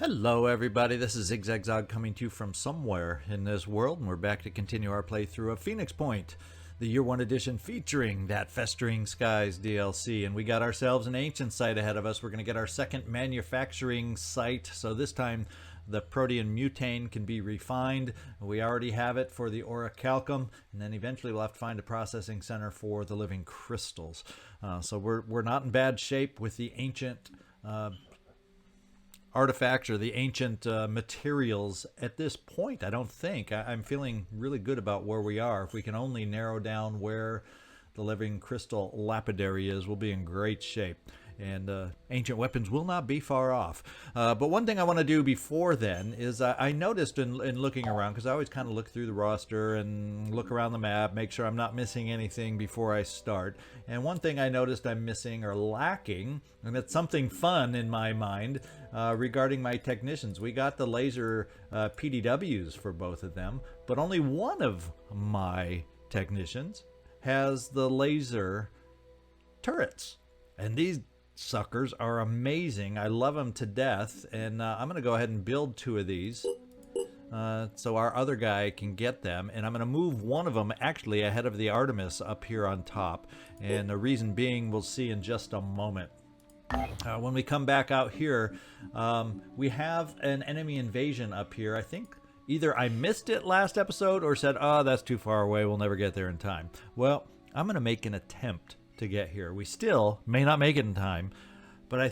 Hello everybody, this is ZigZagZog coming to you from somewhere in this world, and we're back to continue our playthrough of Phoenix Point, the Year 1 edition featuring that Festering Skies DLC. And we got ourselves an ancient site ahead of us. We're going to get our second manufacturing site, so this time the Protean Mutane can be refined. We already have it for the Orichalcum, and then eventually we'll have to find a processing center for the living crystals. So we're not in bad shape with the ancient artifacts or the ancient materials at this point. I don't think. I'm feeling really good about where we are. If we can only narrow down where the living crystal lapidary is, we'll be in great shape. And ancient weapons will not be far off. But one thing I want to do before then is I noticed in looking around, because I always kind of look through the roster and look around the map, make sure I'm not missing anything before I start. And one thing I noticed I'm missing or lacking, and it's something fun in my mind, regarding my technicians. We got the laser PDWs for both of them, but only one of my technicians has the laser turrets. And these suckers are amazing. I love them to death, and I'm going to go ahead and build two of these so our other guy can get them. And I'm going to move one of them actually ahead of the Artemis up here on top, and the reason being we'll see in just a moment. When we come back out here, we have an enemy invasion up here. I think either I missed it last episode or said, oh, that's too far away, we'll never get there in time. Well, I'm going to make an attempt to get here. We still may not make it in time, but I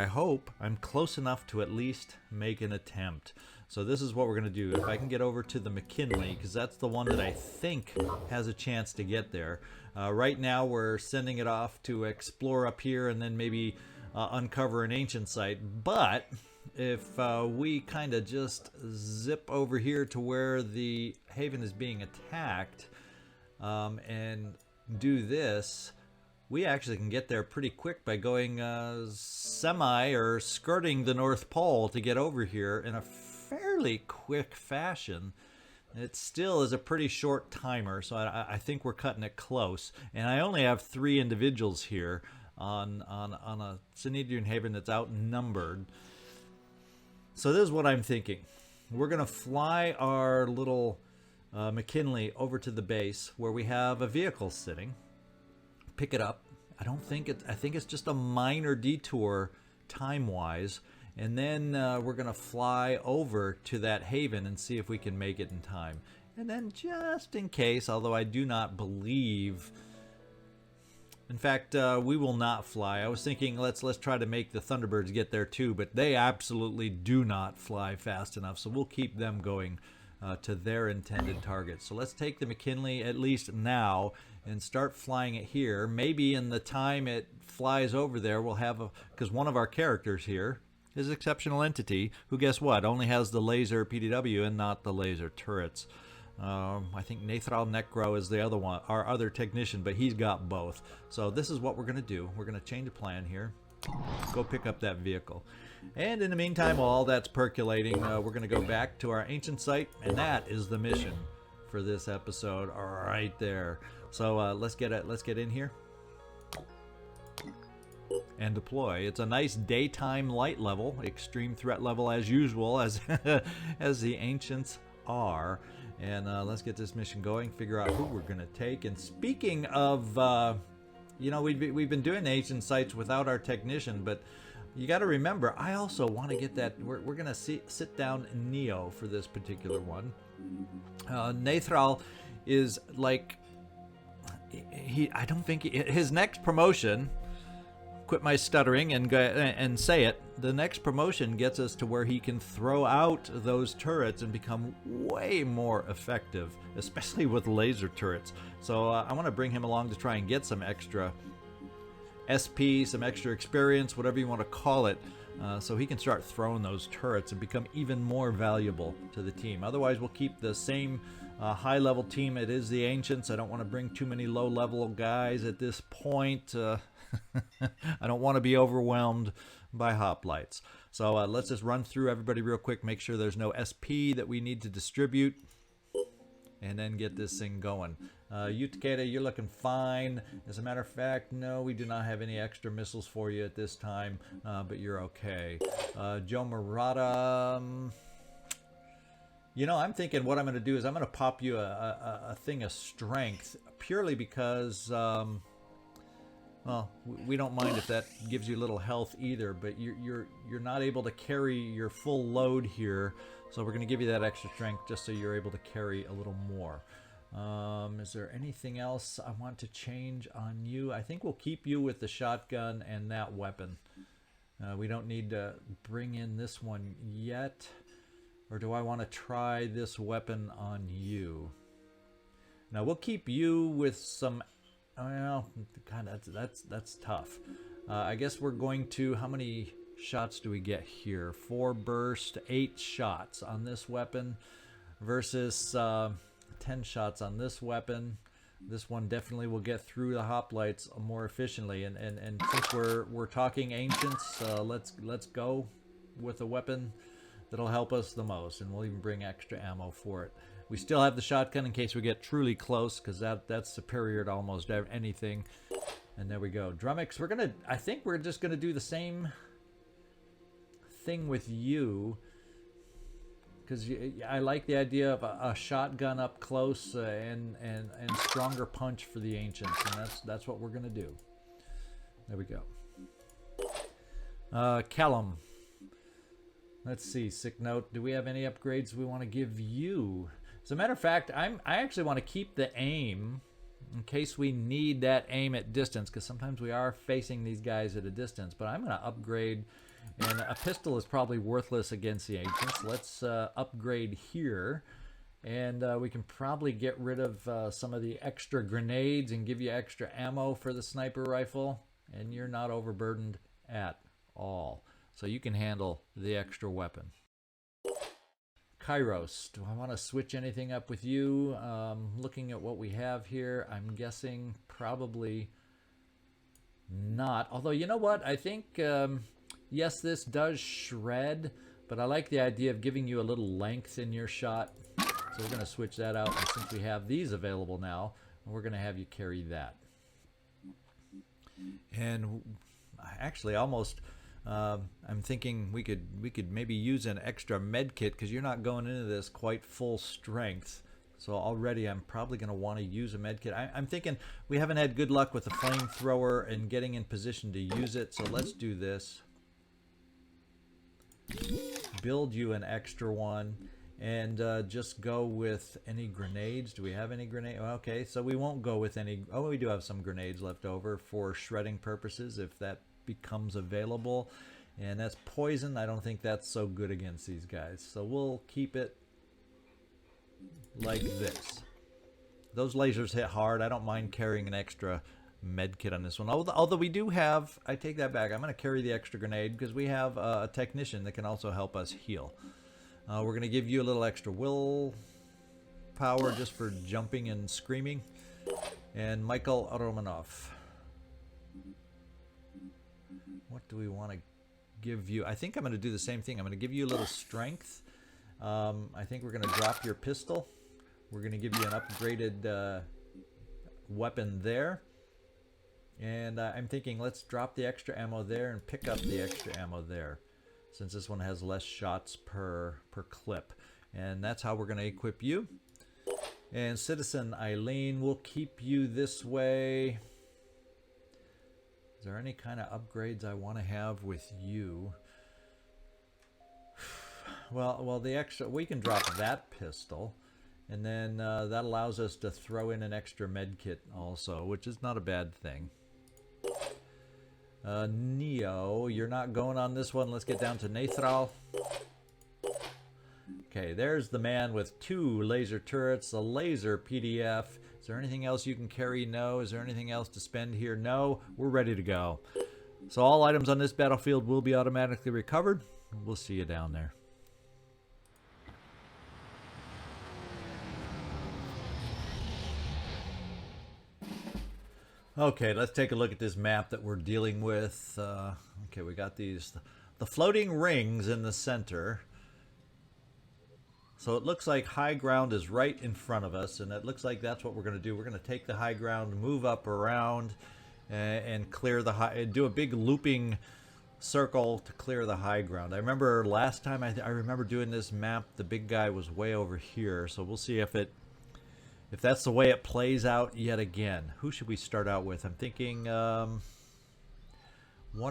hope I'm close enough to at least make an attempt. So this is what we're going to do. If I can get over to the McKinley, because that's the one that I think has a chance to get there. Right now we're sending it off to explore up here and then maybe uncover an ancient site. But if we kind of just zip over here to where the haven is being attacked and do this, we actually can get there pretty quick by going semi or skirting the North Pole to get over here in a fairly quick fashion. It still is a pretty short timer, so I think we're cutting it close. And I only have 3 individuals here on a Synedrian haven that's outnumbered. So this is what I'm thinking. We're going to fly our little McKinley over to the base where we have a vehicle sitting, pick it up. I think it's just a minor detour time-wise, and then we're going to fly over to that haven and see if we can make it in time. And then just in case, although I do not believe, in fact, we will not fly. I was thinking let's try to make the Thunderbirds get there too, but they absolutely do not fly fast enough, so we'll keep them going to their intended target. So let's take the McKinley at least now and start flying it here. Maybe in the time it flies over there we'll have because one of our characters here is Exceptional Entity, who, guess what, only has the laser PDW and not the laser turrets. I think Nathrall Necro is the other one, our other technician, but he's got both. So this is what we're going to do. We're going to change the plan here. Go pick up that vehicle. And in the meantime, while all that's percolating, we're going to go back to our ancient site, and that is the mission for this episode right there. So let's get in here and deploy. It's a nice daytime light level, extreme threat level as usual, as as the ancients are. And let's get this mission going, figure out who we're going to take. And speaking of, you know, we've been doing ancient sites without our technician, but you got to remember, I also want to get that. We're going to sit down Neo for this particular one. Nathrall is like, I don't think his next promotion. Quit my stuttering and say it. The next promotion gets us to where he can throw out those turrets and become way more effective, especially with laser turrets. So I want to bring him along to try and get some extra SP, some extra experience, whatever you want to call it, so he can start throwing those turrets and become even more valuable to the team. Otherwise, we'll keep the same high-level team. It is the Ancients. I don't want to bring too many low-level guys at this point. I don't want to be overwhelmed by hoplites. So let's just run through everybody real quick, make sure there's no SP that we need to distribute. and then get this thing going. You, Takeda, you're looking fine. As a matter of fact, no, we do not have any extra missiles for you at this time, but you're okay. Joe Marotta, you know, I'm thinking what I'm going to do is I'm going to pop you a thing of strength, purely because, well, we don't mind if that gives you a little health either, but you're not able to carry your full load here, so we're going to give you that extra strength just so you're able to carry a little more. Is there anything else I want to change on you? I think we'll keep you with the shotgun and that weapon. We don't need to bring in this one yet. Or do I want to try this weapon on you? Now we'll keep you with some. Well, God, that's tough. I guess we're going to. How many shots do we get here? 4 burst, 8 shots on this weapon, versus 10 shots on this weapon. This one definitely will get through the hoplites more efficiently. And since we're talking ancients, let's go with a weapon that'll help us the most, and we'll even bring extra ammo for it. We still have the shotgun in case we get truly close, because that's superior to almost anything. And there we go. Drumax, I think we're just gonna do the same thing with you, because I like the idea of a shotgun up close and stronger punch for the ancients, and that's what we're gonna do. There we go. Callum. Let's see, Sicknote. Do we have any upgrades we want to give you? As a matter of fact, I actually want to keep the aim in case we need that aim at distance, because sometimes we are facing these guys at a distance. But I'm going to upgrade, and a pistol is probably worthless against the ancients. Let's upgrade here, and we can probably get rid of some of the extra grenades and give you extra ammo for the sniper rifle, and you're not overburdened at all. So you can handle the extra weapon. Kyros, do I want to switch anything up with you? Looking at what we have here, I'm guessing probably not. Although, you know what? I think, yes, this does shred, but I like the idea of giving you a little length in your shot. So we're going to switch that out. And since we have these available now, we're going to have you carry that. And actually, almost... I'm thinking we could maybe use an extra med kit, because you're not going into this quite full strength. So already I'm probably going to want to use a med kit. I'm thinking we haven't had good luck with the flamethrower and getting in position to use it. So let's do this. Build you an extra one, and just go with any grenades. Do we have any grenades? Okay, so we won't go with any. Oh, we do have some grenades left over for shredding purposes if that becomes available, and that's poison. I don't think that's so good against these guys, so we'll keep it like this. Those lasers hit hard. I don't mind carrying an extra med kit on this one, although we do have, I take that back, I'm going to carry the extra grenade because we have a technician that can also help us heal. We're going to give you a little extra will power just for jumping and screaming. And Michael Romanov, what do we want to give you? I think I'm going to do the same thing. I'm going to give you a little strength. I think we're going to drop your pistol. We're going to give you an upgraded weapon there. And I'm thinking let's drop the extra ammo there and pick up the extra ammo there, since this one has less shots per clip. And that's how we're going to equip you. And Citizen Eileen, we'll keep you this way. Is there any kind of upgrades I want to have with you? Well, the extra, we can drop that pistol, and then that allows us to throw in an extra med kit also, which is not a bad thing. Neo, you're not going on this one. Let's get down to Nathrall. Okay, there's the man with 2 laser turrets, a laser PDF. Is there anything else you can carry? No. Is there anything else to spend here? No. We're ready to go. So all items on this battlefield will be automatically recovered. We'll see you down there. Okay, let's take a look at this map that we're dealing with. Okay, we got the floating rings in the center. So it looks like high ground is right in front of us, and it looks like that's what we're going to do. We're going to take the high ground, move up around, and clear the high, do a big looping circle to clear the high ground. I remember last time I remember doing this map, the big guy was way over here, so we'll see if that's the way it plays out yet again. Who should we start out with? I'm thinking one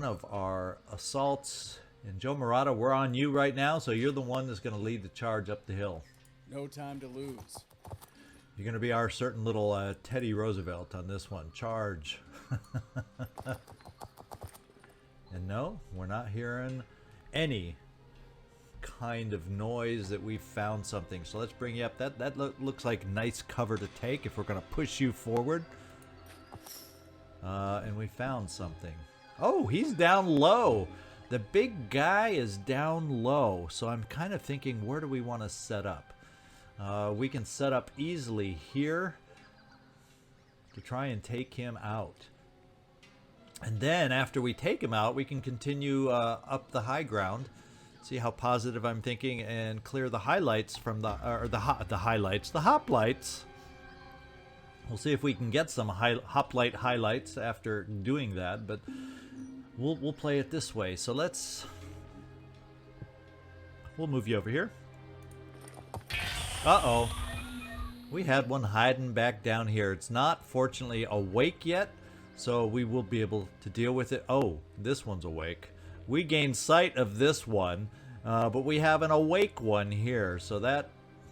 of our assaults. And Joe Marotta, we're on you right now, so you're the one that's going to lead the charge up the hill. No time to lose. You're going to be our certain little Teddy Roosevelt on this one. Charge. And no, we're not hearing any kind of noise that we've found something. So let's bring you up. That looks like nice cover to take if we're going to push you forward. And we found something. Oh, he's down low. The big guy is down low, so I'm kind of thinking, where do we want to set up? We can set up easily here to try and take him out. And then after we take him out, we can continue up the high ground, see how positive I'm thinking, and clear the highlights from the hoplites. We'll see if we can get some hoplite highlights after doing that, but we'll play it this way. So we'll move you over here. Uh-oh. We had one hiding back down here. It's not, fortunately, awake yet, so we will be able to deal with it. Oh, this one's awake. We gained sight of this one, but we have an awake one here. So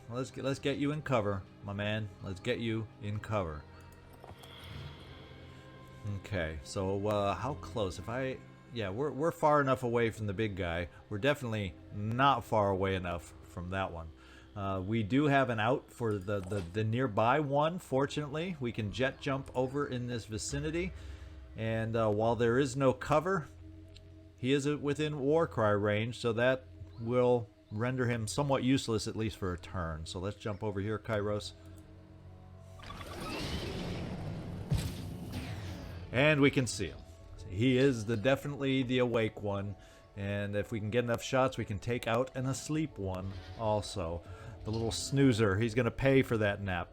let's get you in cover, my man. Let's get you in cover. Okay, so how close? Yeah, we're far enough away from the big guy. We're definitely not far away enough from that one. We do have an out for the nearby one. Fortunately, we can jet jump over in this vicinity, and while there is no cover, he is within Warcry range, so that will render him somewhat useless, at least for a turn. So let's jump over here, Kyros. And we can see him. He is definitely the awake one, and if we can get enough shots, we can take out an asleep one also. The little snoozer, he's going to pay for that nap.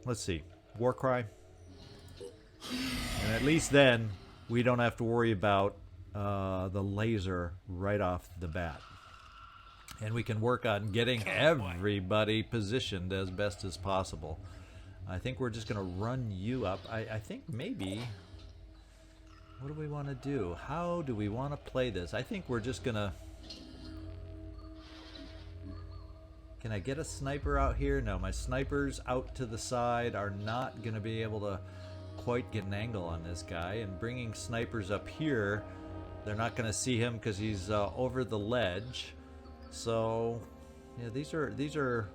Let's see. Warcry. And at least then, we don't have to worry about the laser right off the bat. And we can work on getting everybody positioned as best as possible. I think we're just going to run you up. I think maybe... What do we want to do? How do we want to play this? I think we're just going to... Can I get a sniper out here? No, my snipers out to the side are not going to be able to quite get an angle on this guy. And bringing snipers up here, they're not going to see him because he's over the ledge. So, yeah, these are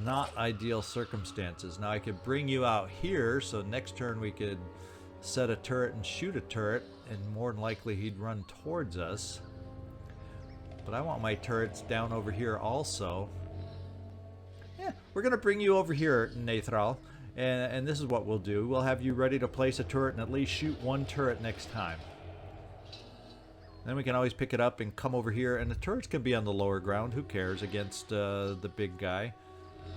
not ideal circumstances. Now I could bring you out here, so next turn we could set a turret and shoot a turret, and more than likely he'd run towards us. But I want my turrets down over here also. Yeah, we're going to bring you over here, Nathrall, and this is what we'll do. We'll have you ready to place a turret and at least shoot one turret next time. Then we can always pick it up and come over here, and the turrets can be on the lower ground. Who cares against the big guy?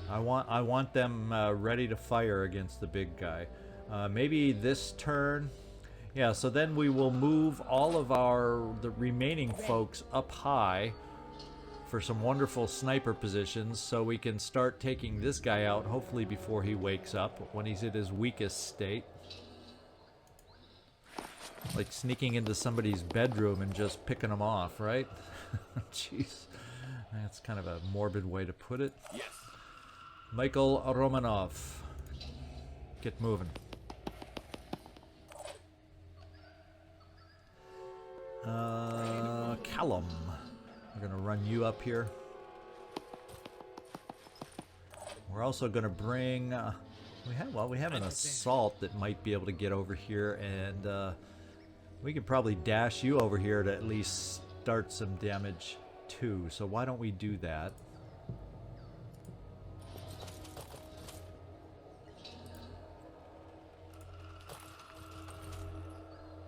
I want them ready to fire against the big guy. Maybe this turn. Yeah, so then we will move all of the remaining folks up high for some wonderful sniper positions, so we can start taking this guy out, hopefully before he wakes up, when he's at his weakest state. Like sneaking into somebody's bedroom and just picking them off, right? Jeez. That's kind of a morbid way to put it. Yes. Michael Romanov. Get moving. Callum. We're going to run you up here. We're also going to bring... we have an assault that might be able to get over here, and we could probably dash you over here to at least start some damage too. So why don't we do that?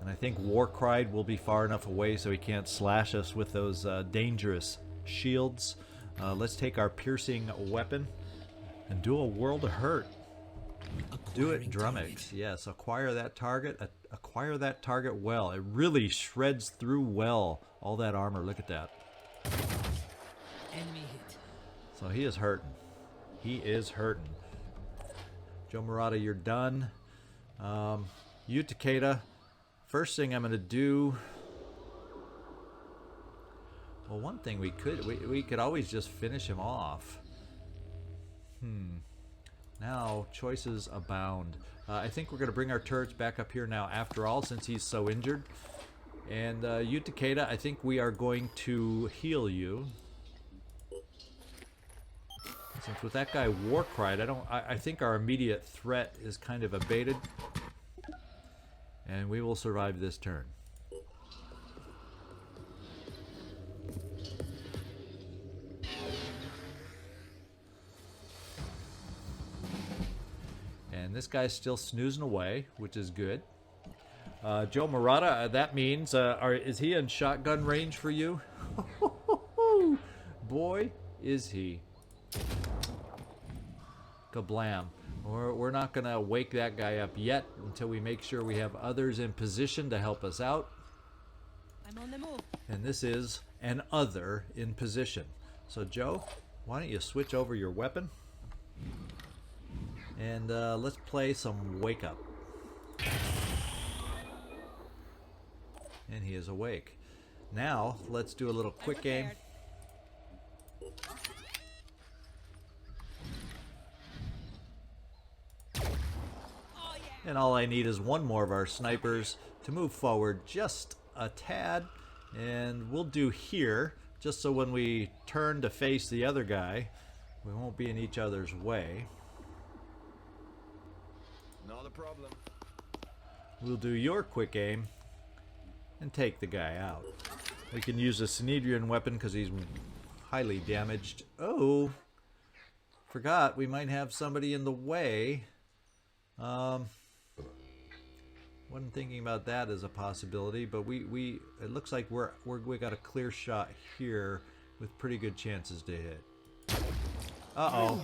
And I think Warcry will be far enough away so he can't slash us with those dangerous shields. Let's take our piercing weapon and do a world of hurt. Do it, Drumax. Yes, acquire that target. Acquire that target well. It really shreds through well all that armor. Look at that. Enemy hit. So he is hurting. He is hurting. Joe Marotta, you're done. You, Takeda. First thing I'm going to do... Well, one thing we could always just finish him off. Now, choices abound. I think we're going to bring our turrets back up here now after all, since he's so injured. And you, Takeda, I think we are going to heal you. Since with that guy Warcried, I think our immediate threat is kind of abated. And we will survive this turn. And this guy's still snoozing away, which is good. Joe Marotta, that means, is he in shotgun range for you? Boy, is he. Kablam. We're not going to wake that guy up yet until we make sure we have others in position to help us out. I'm on the move. And this is an other in position. So Joe, why don't you switch over your weapon? And let's play some Wake Up. And he is awake. Now, let's do a little quick game. And all I need is one more of our snipers to move forward just a tad. And we'll do here, just so when we turn to face the other guy, we won't be in each other's way. Not a problem. We'll do your quick aim and take the guy out. We can use a Synedrian weapon because he's highly damaged. Oh, forgot we might have somebody in the way. Wasn't thinking about that as a possibility, but it looks like we got a clear shot here with pretty good chances to hit. Uh-oh.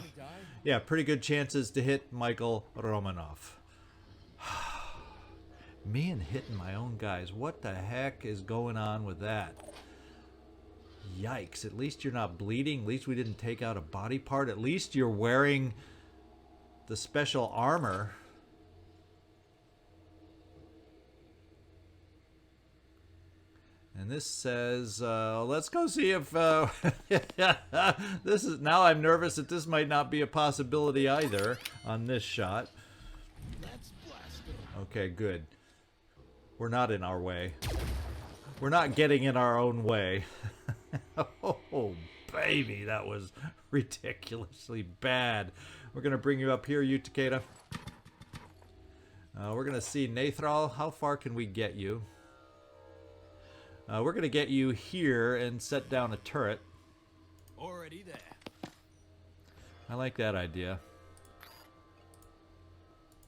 Yeah, pretty good chances to hit Michael Romanov. Me and hitting my own guys. What the heck is going on with that? Yikes. At least you're not bleeding. At least we didn't take out a body part. At least you're wearing the special armor. And this says, let's go see if, this is, now I'm nervous that this might not be a possibility either on this shot. Okay, good. We're not in our way. We're not getting in our own way. Oh, baby, that was ridiculously bad. We're going to bring you up here, you Takeda. We're going to see Nathrall. How far can we get you? We're going to get you here and set down a turret. Already there. I like that idea.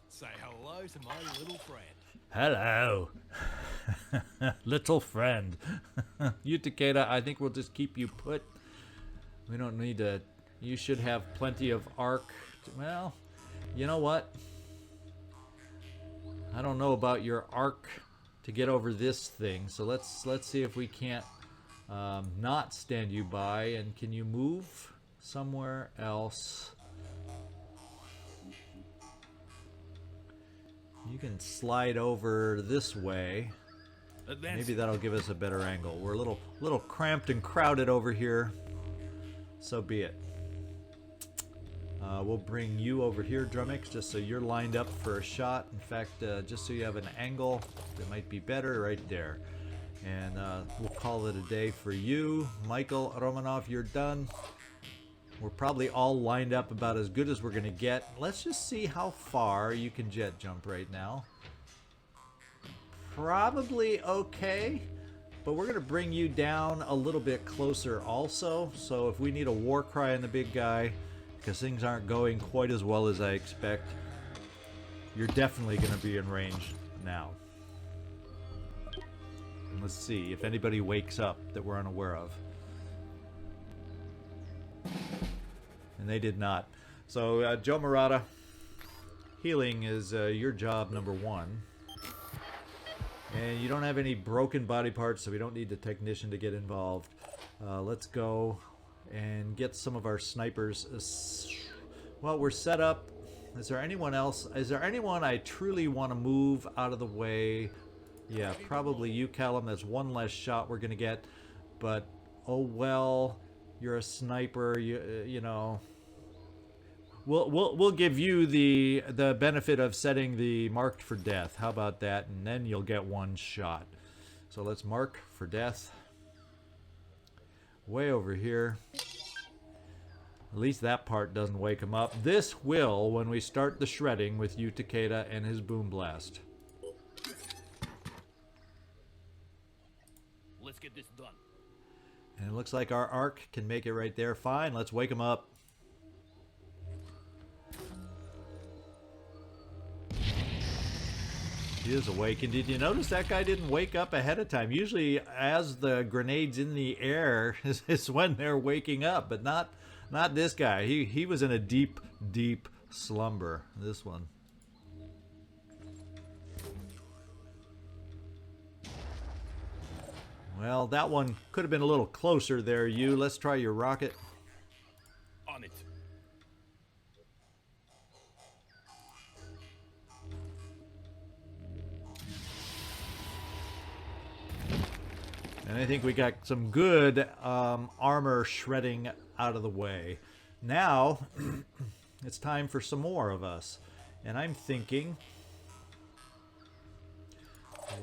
Say hello to my little friend. Hello. Little friend. You, Takeda, I think we'll just keep you put. We don't need to... You should have plenty of arc. Well, you know what? I don't know about your arc to get over this thing, so let's see if we can't not stand you by. And can you move somewhere else? You can slide over this way. Maybe that'll give us a better angle. We're a little cramped and crowded over here. So be it. We'll bring you over here, Drumax, just so you're lined up for a shot. In fact, just so you have an angle that might be better right there. And we'll call it a day for you. Michael Romanov, you're done. We're probably all lined up about as good as we're going to get. Let's just see how far you can jet jump right now. Probably okay, but we're going to bring you down a little bit closer also. So if we need a war cry on the big guy, because things aren't going quite as well as I expect, you're definitely going to be in range now. And let's see if anybody wakes up that we're unaware of. And they did not. So, Joe Marotta, healing is your job number 1. And you don't have any broken body parts, so we don't need the technician to get involved. Let's go and get some of our snipers. Well, we're set up. Is there anyone else? Is there anyone I truly want to move out of the way? Yeah, probably you, Callum. That's one less shot we're going to get. But, oh well, you're a sniper. You know, we'll give you the benefit of setting the marked for death. How about that? And then you'll get one shot. So let's mark for death. Way over here. At least that part doesn't wake him up. This will when we start the shredding with you, Takeda, and his boom blast. Let's get this done. And it looks like our arc can make it right there. Fine, let's wake him up. He is awake. And did you notice that guy didn't wake up ahead of time? Usually as the grenade's in the air is when they're waking up, but not this guy. He was in a deep, deep slumber. This one. Well, that one could have been a little closer there, you. Let's try your rocket. On it. And I think we got some good armor shredding out of the way. Now, it's time for some more of us. And I'm thinking,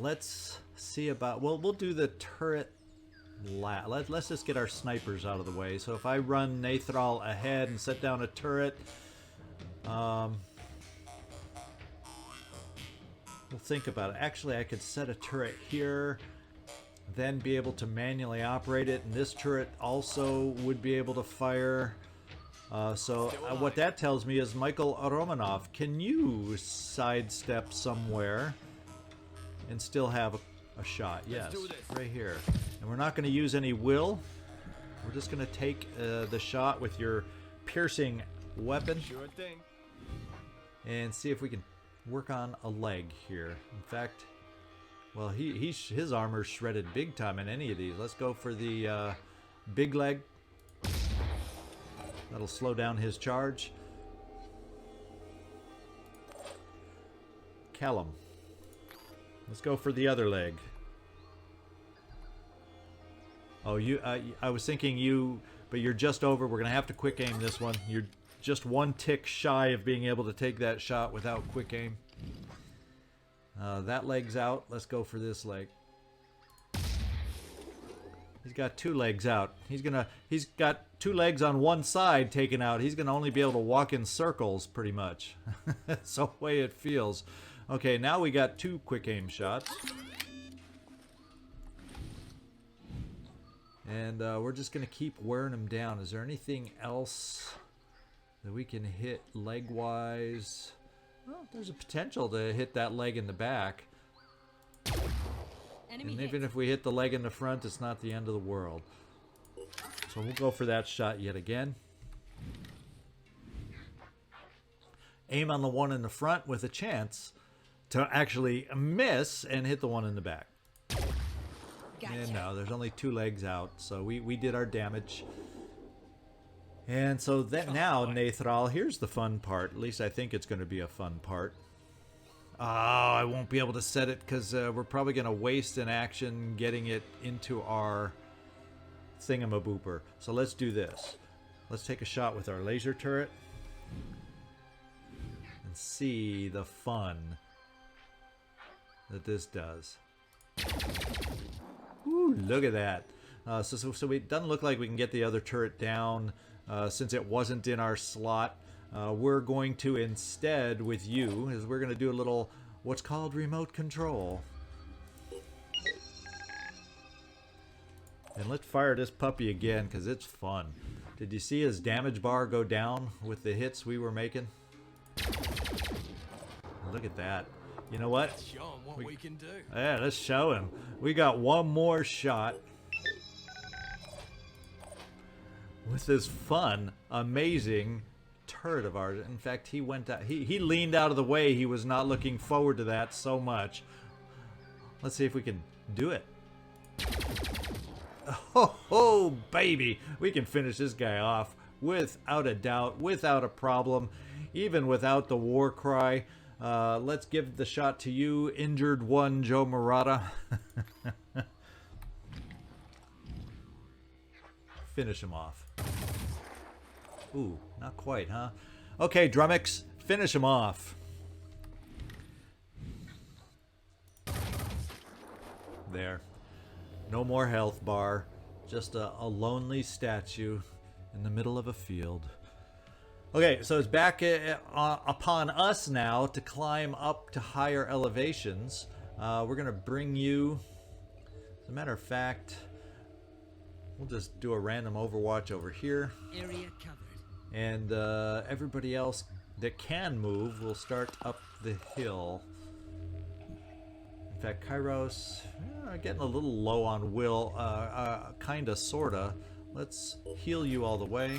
let's see about, well, we'll do the turret let's just get our snipers out of the way. So if I run Nathrall ahead and set down a turret, we'll think about it. Actually, I could set a turret here, then be able to manually operate it, and this turret also would be able to fire. What that tells me is, Michael Romanov, can you sidestep somewhere and still have a shot? Yes, right here. And we're not going to use any will. We're just going to take the shot with your piercing weapon. Sure thing. And see if we can work on a leg here. In fact, well, his armor's shredded big time in any of these. Let's go for the big leg. That'll slow down his charge. Callum. Let's go for the other leg. Oh, I was thinking you, but you're just over. We're going to have to quick aim this one. You're just one tick shy of being able to take that shot without quick aim. That leg's out. Let's go for this leg. He's got two legs out. He's got two legs on one side taken out. He's gonna only be able to walk in circles pretty much. That's the way it feels. Okay, now we got two quick aim shots. And we're just gonna keep wearing him down. Is there anything else that we can hit leg-wise? Well, there's a potential to hit that leg in the back. Enemy And hit. even if we hit the leg in the front, it's not the end of the world. So we'll go for that shot yet again. Aim on the one in the front with a chance to actually miss and hit the one in the back. Gotcha. And no, there's only two legs out, so we did our damage. And so that now, Nathrall, here's the fun part. At least I think it's going to be a fun part. Oh, I won't be able to set it because we're probably going to waste an action getting it into our thingamabooper. So let's do this. Let's take a shot with our laser turret and see the fun that this does. Ooh, look at that. So it doesn't look like we can get the other turret down since it wasn't in our slot. We're going to instead, with you, is we're going to do a little what's called remote control. And let's fire this puppy again because it's fun. Did you see his damage bar go down with the hits we were making? Look at that. You know what? Let's show 'em what we can do. Yeah, let's show him. We got one more shot. with this fun, amazing turret of ours. In fact, he went out, he leaned out of the way. He was not looking forward to that so much. Let's see if we can do it. Oh, baby, we can finish this guy off without a doubt, without a problem, even without the war cry. Let's give the shot to you, injured one, Joe Marotta. Finish him off. Ooh, not quite, huh? Okay, Drumax, finish him off. There. No more health bar. Just a lonely statue in the middle of a field. Okay, so it's back upon us now to climb up to higher elevations. We're going to bring you... As a matter of fact, we'll just do a random overwatch over here. Area covered. And everybody else that can move will start up the hill. In fact, Kyros, getting a little low on will, kinda, sorta. Let's heal you all the way.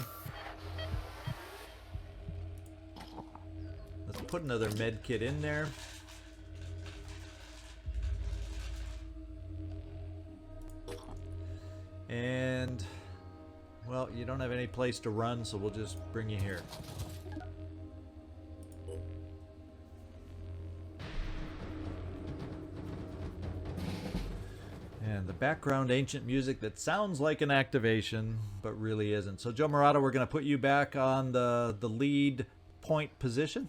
Let's put another med kit in there. And, well, you don't have any place to run, so we'll just bring you here. And the background ancient music that sounds like an activation, but really isn't. So Joe Marotta, we're going to put you back on the lead point position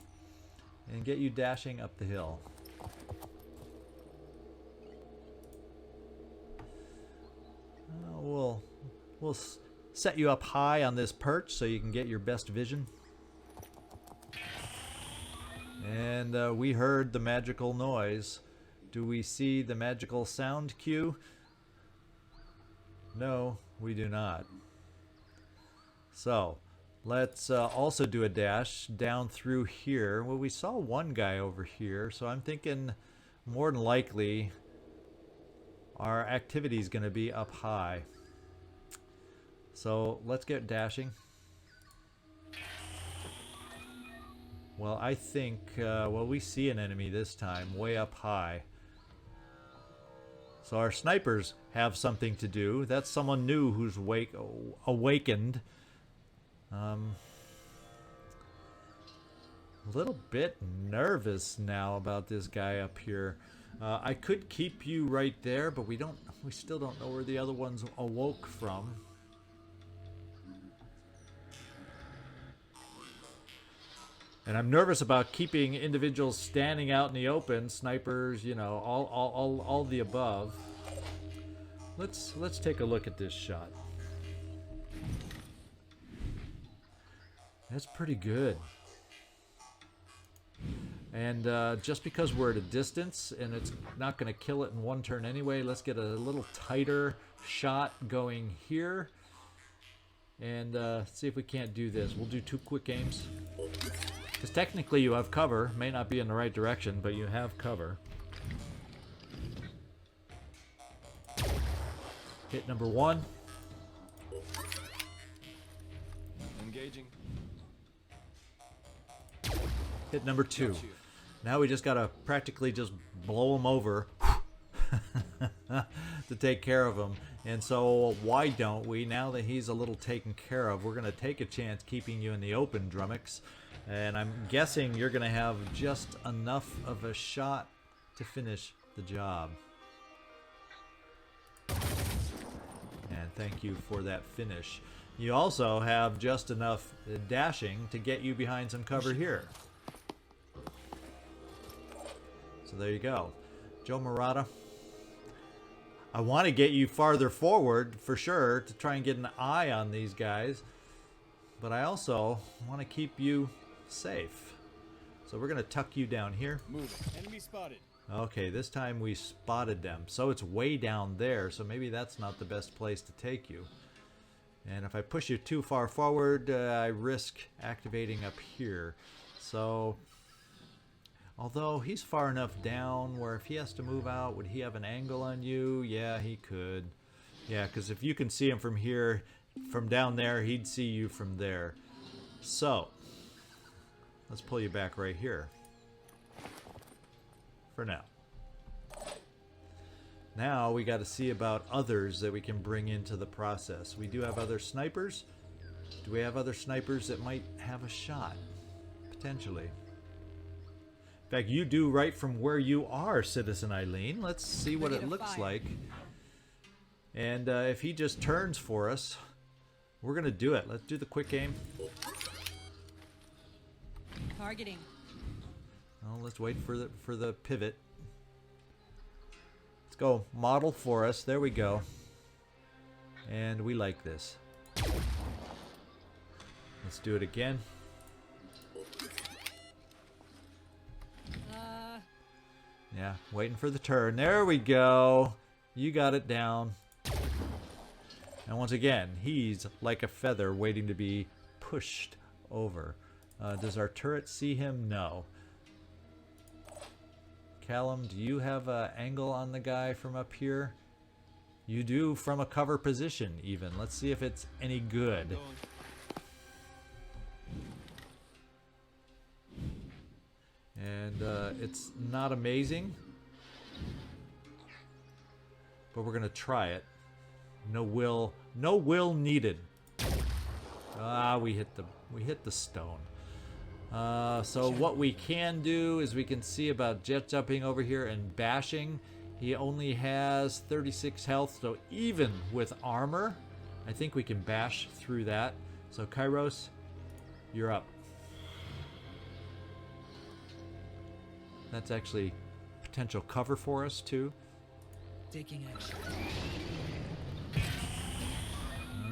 and get you dashing up the hill. We'll set you up high on this perch so you can get your best vision. And we heard the magical noise. Do we see the magical sound cue? No, we do not. So, let's also do a dash down through here. Well, we saw one guy over here, so I'm thinking more than likely our activity is going to be up high. So, let's get dashing. Well, I think, well, we see an enemy this time, way up high. So our snipers have something to do. That's someone new who's awakened. A little bit nervous now about this guy up here. I could keep you right there, but we still don't know where the other ones awoke from. And I'm nervous about keeping individuals standing out in the open, snipers, you know, all the above. Let's take a look at this shot. That's pretty good. And just because we're at a distance and it's not going to kill it in one turn anyway, let's get a little tighter shot going here. And see if we can't do this. We'll do 2 quick aims. Because technically you have cover. May not be in the right direction, but you have cover. Hit number 1. Engaging. Hit number 2. Now we just gotta practically just blow him over to take care of him. And so why don't we, now that he's a little taken care of, we're gonna take a chance keeping you in the open, Drumax. And I'm guessing you're going to have just enough of a shot to finish the job. And thank you for that finish. You also have just enough dashing to get you behind some cover here. So there you go. Joe Marotta, I want to get you farther forward for sure to try and get an eye on these guys. But I also want to keep you safe. So we're going to tuck you down here. Moving. Enemy spotted. Okay, this time we spotted them. So it's way down there, so maybe that's not the best place to take you. And if I push you too far forward, I risk activating up here. So, although he's far enough down where if he has to move out, would he have an angle on you? Yeah, he could. Yeah, because if you can see him from here, from down there, he'd see you from there. So, let's pull you back right here. For now. Now we got to see about others that we can bring into the process. We do have other snipers. Do we have other snipers that might have a shot? Potentially. In fact, you do right from where you are, Citizen Eileen. Let's see what it looks like. And if he just turns for us, we're going to do it. Let's do the quick aim. Targeting. Oh, let's wait for the pivot. Let's go. Model for us. There we go. And we like this. Let's do it again. Yeah, waiting for the turn. There we go. You got it down. And once again, he's like a feather waiting to be pushed over. Does our turret see him? No. Callum, do you have an angle on the guy from up here? You do, from a cover position even. Let's see if it's any good. And it's not amazing, but we're gonna try it. No will needed. Ah, we hit the stone. So what we can do is we can see about jet jumping over here and bashing. He only has 36 health, so even with armor, I think we can bash through that. So Kyros, you're up. That's actually potential cover for us too. Taking action.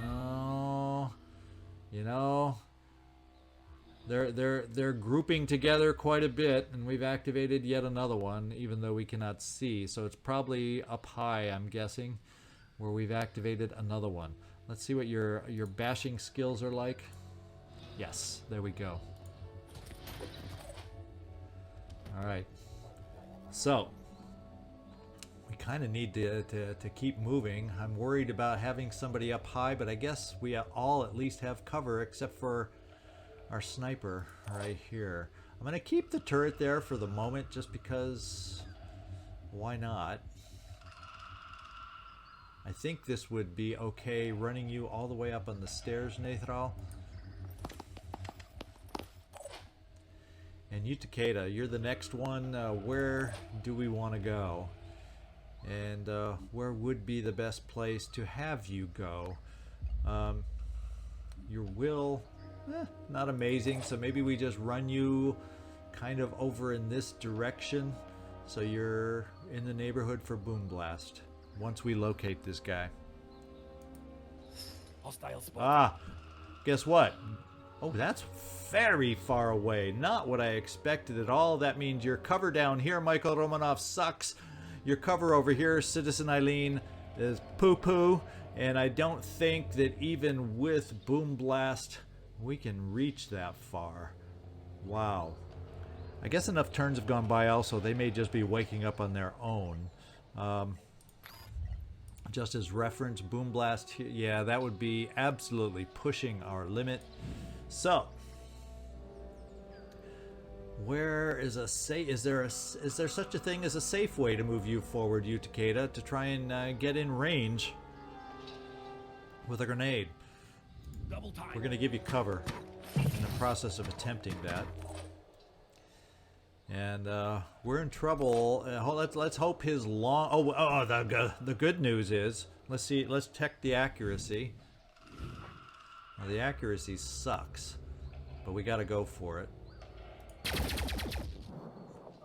Oh, you know, they're grouping together quite a bit, and we've activated yet another one, even though we cannot see. So it's probably up high, I'm guessing, where we've activated another one. Let's see what your bashing skills are like. Yes, there we go. All right, so we kind of need to keep moving. I'm worried about having somebody up high, but I guess we all at least have cover except for our sniper right here. I'm going to keep the turret there for the moment just because why not? I think this would be okay running you all the way up on the stairs, Nathrall. And you, Takeda, you're the next one. Where do we want to go? And where would be the best place to have you go? Your will, not amazing. So maybe we just run you kind of over in this direction. So you're in the neighborhood for Boom Blast once we locate this guy. Hostile spot. Ah, guess what? Oh, that's very far away. Not what I expected at all. That means your cover down here, Michael Romanov, sucks. Your cover over here, Citizen Eileen, is poo-poo. And I don't think that even with Boom Blast, we can reach that far. Wow. I guess enough turns have gone by also. They may just be waking up on their own. Just as reference, Boom Blast, yeah, that would be absolutely pushing our limit. So, where is a safe? Is there such a thing as a safe way to move you forward, you Takeda, to try and get in range with a grenade? Double time. We're going to give you cover in the process of attempting that, and we're in trouble. Let's hope his long. The good news is let's check the accuracy. Well, the accuracy sucks, but we got to go for it.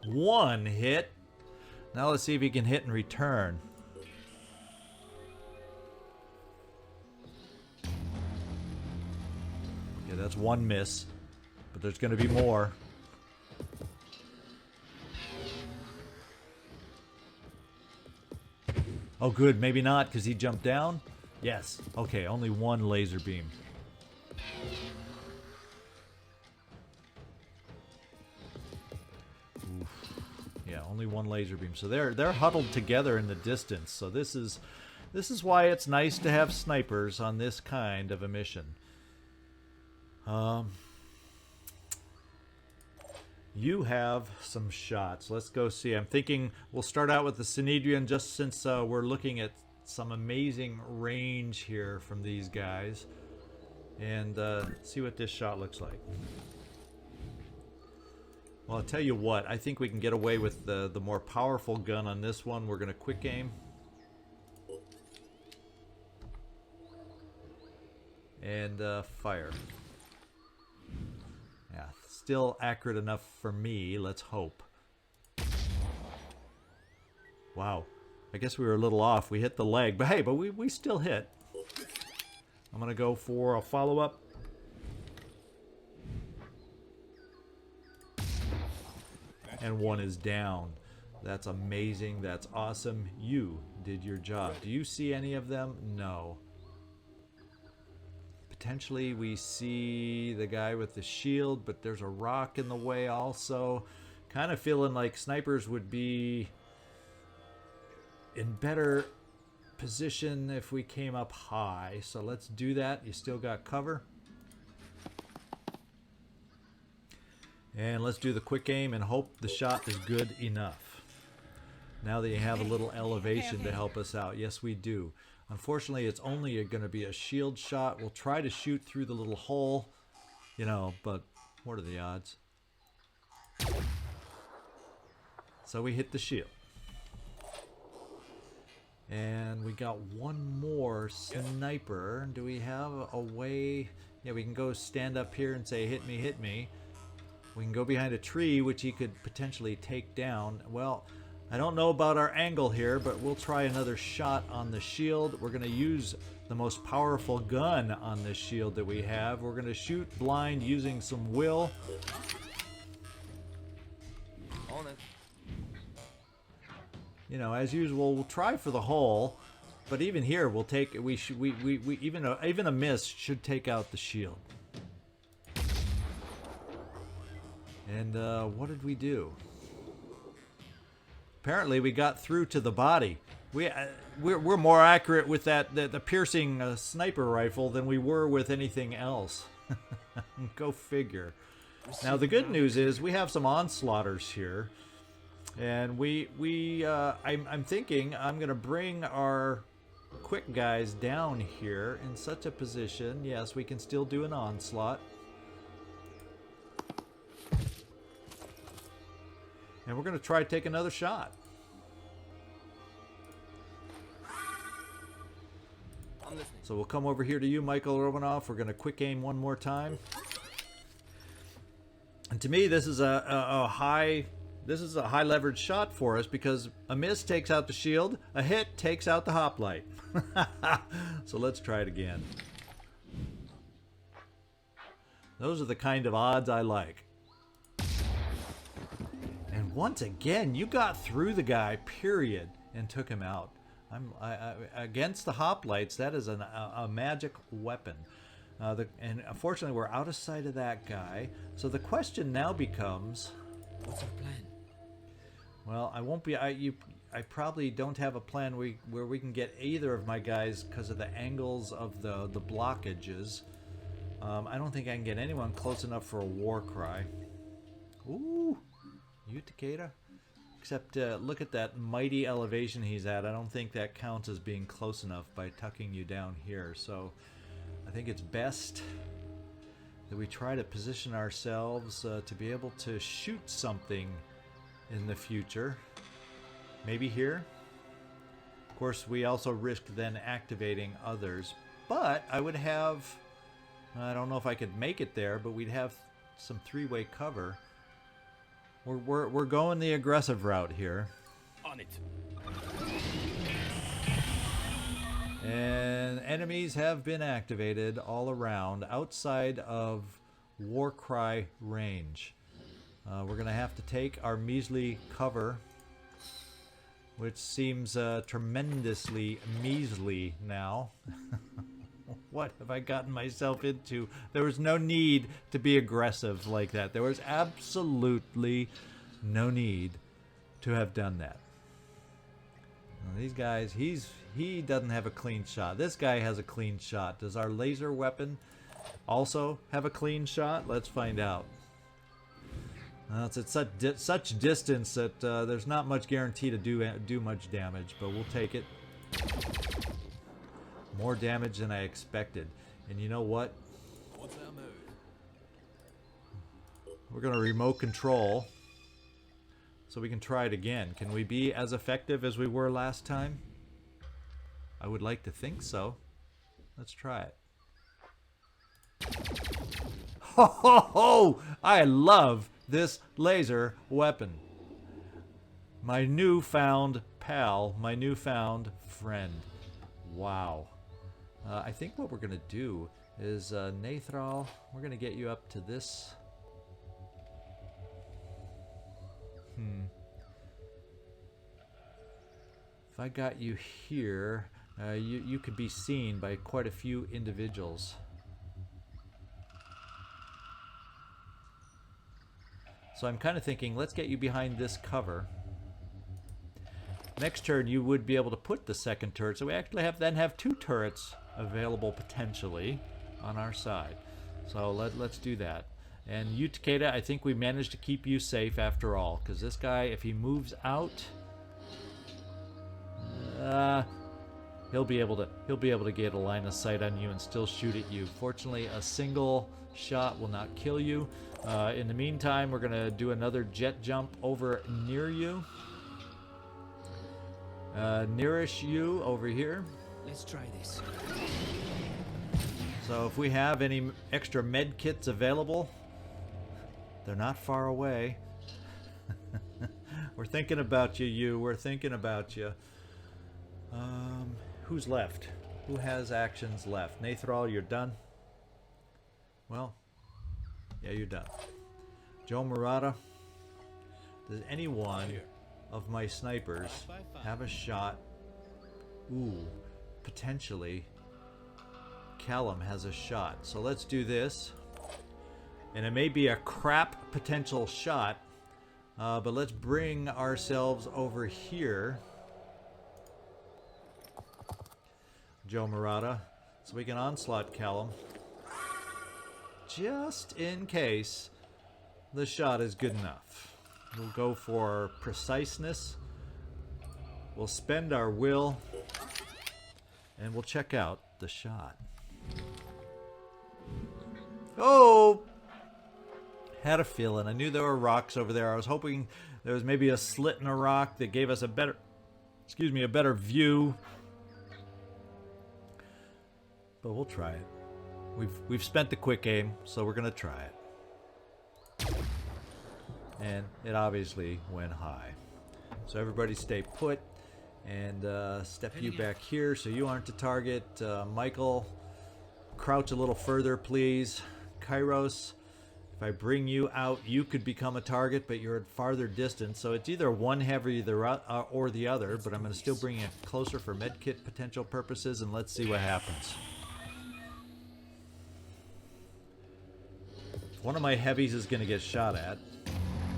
One hit. Now let's see if he can hit and return. Yeah, that's one miss, but there's going to be more. Oh, good. Maybe not, because he jumped down. Yes. Okay, only one laser beam. Oof. Yeah, only one laser beam. So they're huddled together in the distance. So this is This is why it's nice to have snipers on this kind of a mission. You have some shots. Let's go see. I'm thinking we'll start out with the Synedrian just since we're looking at some amazing range here from these guys. And see what this shot looks like. Well, I'll tell you what. I think we can get away with the more powerful gun on this one. We're going to quick aim. And fire. Yeah, still accurate enough for me. Let's hope. Wow. I guess we were a little off. We hit the leg. But hey, we still hit. I'm going to go for a follow-up. And one is down. That's amazing. That's awesome. You did your job. Do you see any of them? No. Potentially we see the guy with the shield, but there's a rock in the way also. Kind of feeling like snipers would be in better position if we came up high. So let's do that. You still got cover. And let's do the quick aim and hope the shot is good enough. Now that you have a little elevation to help us out. Yes, we do. Unfortunately, it's only going to be a shield shot. We'll try to shoot through the little hole, you know, but what are the odds? So we hit the shield. And we got one more sniper. Do we have a way? Yeah, we can go stand up here and say, hit me, hit me. We can go behind a tree, which he could potentially take down. Well, I don't know about our angle here, but we'll try another shot on the shield. We're going to use the most powerful gun on this shield that we have. We're going to shoot blind using some will. On it. You know, as usual, we'll try for the hole, but even here, we'll take. Even a miss should take out the shield. And what did we do? Apparently, we got through to the body. We're more accurate with the piercing sniper rifle than we were with anything else. Go figure. Now the good news is we have some onslaughters here, and I'm thinking I'm gonna bring our quick guys down here in such a position. Yes, we can still do an onslaught. And we're going to try to take another shot. I'm listening. So we'll come over here to you, Michael Romanov. We're going to quick aim one more time. And to me, this is a high leverage shot for us because a miss takes out the shield, a hit takes out the hoplite. So let's try it again. Those are the kind of odds I like. And once again, you got through the guy, period, and took him out. Against the hoplites, that is a magic weapon. And unfortunately, we're out of sight of that guy. So the question now becomes, What's our plan? well, I won't be. I probably don't have a plan where we can get either of my guys because of the angles of the blockages. I don't think I can get anyone close enough for a war cry. Ooh. You, Takeda? Except look at that mighty elevation he's at. I don't think that counts as being close enough by tucking you down here. So I think it's best that we try to position ourselves to be able to shoot something in the future. Maybe here. Of course, we also risk then activating others. But I would have... I don't know if I could make it there, but we'd have some three-way cover. We're going the aggressive route here. On it. And enemies have been activated all around outside of Warcry range. We're going to have to take our measly cover, which seems tremendously measly now. What have I gotten myself into? There was no need to be aggressive like that. There was absolutely no need to have done that. Now, these guys, he doesn't have a clean shot. This guy has a clean shot. Does our laser weapon also have a clean shot? Let's find out. It's at such distance that there's not much guarantee to do much damage, but we'll take it. More damage than I expected. And you know what? What's our move? We're going to remote control so we can try it again. Can we be as effective as we were last time? I would like to think so. Let's try it. Ho ho ho! I love this laser weapon. My newfound pal, my newfound friend. Wow. I think what we're going to do is, Nathrall, we're going to get you up to this. If I got you here, you could be seen by quite a few individuals. So I'm kind of thinking, let's get you behind this cover. Next turn, you would be able to put the second turret. So we actually have two turrets available potentially on our side. So let's do that. And you, Takeda, I think we managed to keep you safe after all. Because this guy, if he moves out, he'll be able to get a line of sight on you and still shoot at you. Fortunately, a single shot will not kill you. In the meantime, we're gonna do another jet jump over near you. Nearish you over here. Let's try this. So if we have any extra med kits available, they're not far away. We're thinking about you, We're thinking about you. Who's left? Who has actions left? Nathrall, you're done? Well, yeah, you're done. Joe Marotta, does anyone of my snipers have a shot? Ooh, potentially Callum has a shot. So let's do this. And it may be a crap potential shot, but let's bring ourselves over here, Joe Marotta, so we can onslaught Callum. Just in case the shot is good enough. We'll go for preciseness. We'll spend our will. And we'll check out the shot. Oh! Had a feeling. I knew there were rocks over there. I was hoping there was maybe a slit in a rock that gave us a better, a better view. But we'll try it. We've spent the quick aim, so we're gonna try it. And it obviously went high. So everybody stay put and step you back here so you aren't the target. Michael, crouch a little further, please. Kyros, if I bring you out, you could become a target, but you're at farther distance. So it's either one heavy or the other, but I'm gonna still bring you closer for medkit potential purposes, and let's see what happens. One of my heavies is going to get shot at,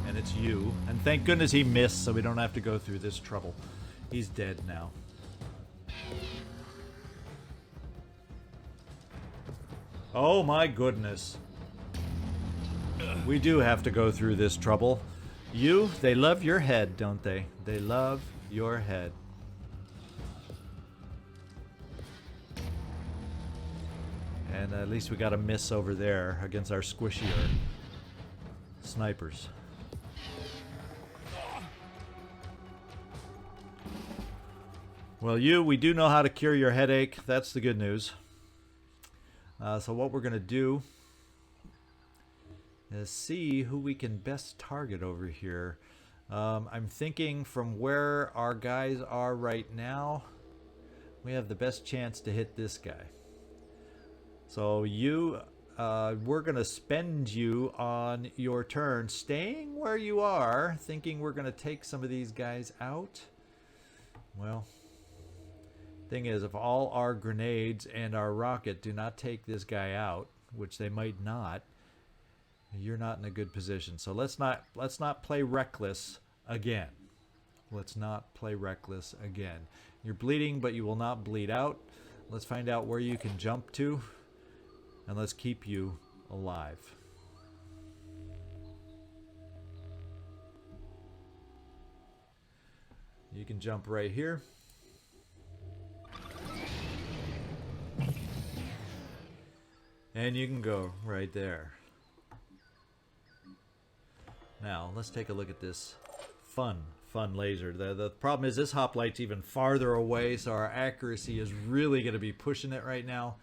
and it's you. And thank goodness he missed, so we don't have to go through this trouble. He's dead now. Oh my goodness. We do have to go through this trouble. You, they love your head, don't they? They love your head. And at least we got a miss over there against our squishier snipers. Well, we do know how to cure your headache. That's the good news. So what we're going to do is see who we can best target over here. I'm thinking from where our guys are right now, we have the best chance to hit this guy. So we're going to spend you on your turn staying where you are, thinking we're going to take some of these guys out. Well, thing is, if all our grenades and our rocket do not take this guy out, which they might not, you're not in a good position. So let's not play reckless again. Let's not play reckless again. You're bleeding, but you will not bleed out. Let's find out where you can jump to, and let's keep you alive. You can jump right here. And you can go right there. Now, let's take a look at this fun laser. The problem is this hoplight's even farther away, so our accuracy is really going to be pushing it right now.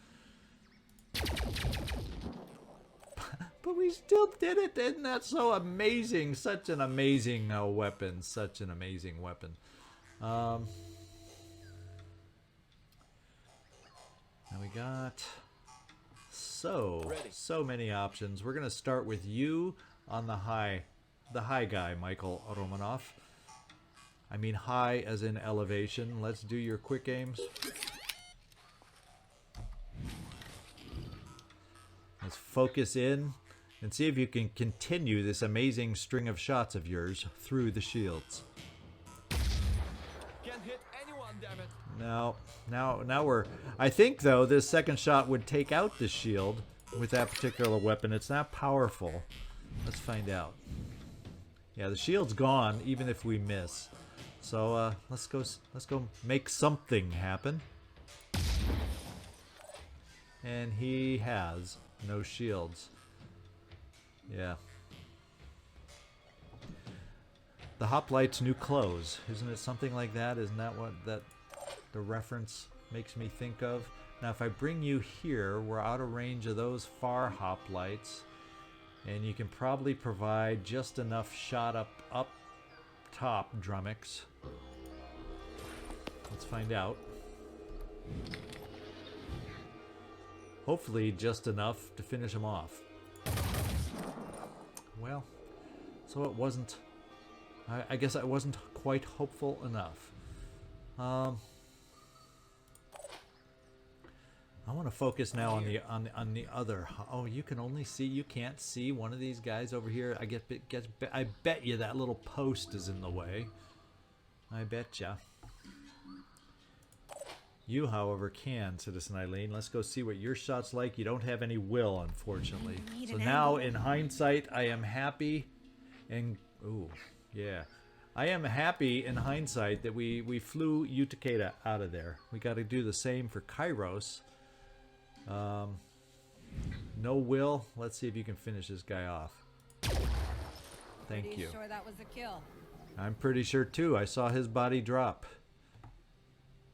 But we still did it. Isn't that so amazing? Such an amazing weapon. Such an amazing weapon. Now we got so many options. We're going to start with you on the high guy, Michael Romanov. I mean high as in elevation. Let's do your quick aims. Let's focus in and see if you can continue this amazing string of shots of yours through the shields. Can't hit anyone, damn it. Now we're... I think, though, this second shot would take out the shield with that particular weapon. It's not powerful. Let's find out. Yeah, the shield's gone, even if we miss. So, let's go make something happen. And he has no shields. Yeah. The hoplight's new clothes. Isn't it something like that? Isn't that what the reference makes me think of? Now, if I bring you here, we're out of range of those far hoplights. And you can probably provide just enough shot up top, Drumax. Let's find out. Hopefully just enough to finish him off. Well, so it wasn't... I guess I wasn't quite hopeful enough. I want to focus now on the other. Oh, you can only see. You can't see one of these guys over here. I bet you that little post is in the way. I betcha. You, however, can, Citizen Eileen. Let's go see what your shot's like. You don't have any will, unfortunately. So now, in hindsight, I am happy, and ooh, yeah, I am happy in hindsight that we flew you, Takeda, out of there. We got to do the same for Kyros. No will. Let's see if you can finish this guy off. Thank you. Pretty sure that was a kill. I'm pretty sure too. I saw his body drop.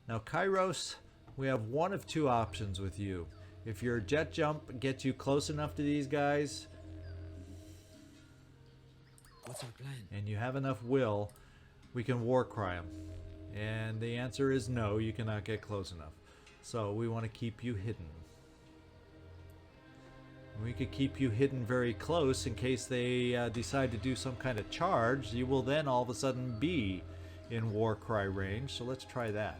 Now, Kyros, we have one of two options with you. If your jet jump gets you close enough to these guys, What's our plan? and you have enough will, we can war cry them. And the answer is no, you cannot get close enough. So we want to keep you hidden. We could keep you hidden very close in case they decide to do some kind of charge. You will then all of a sudden be in war cry range. So let's try that.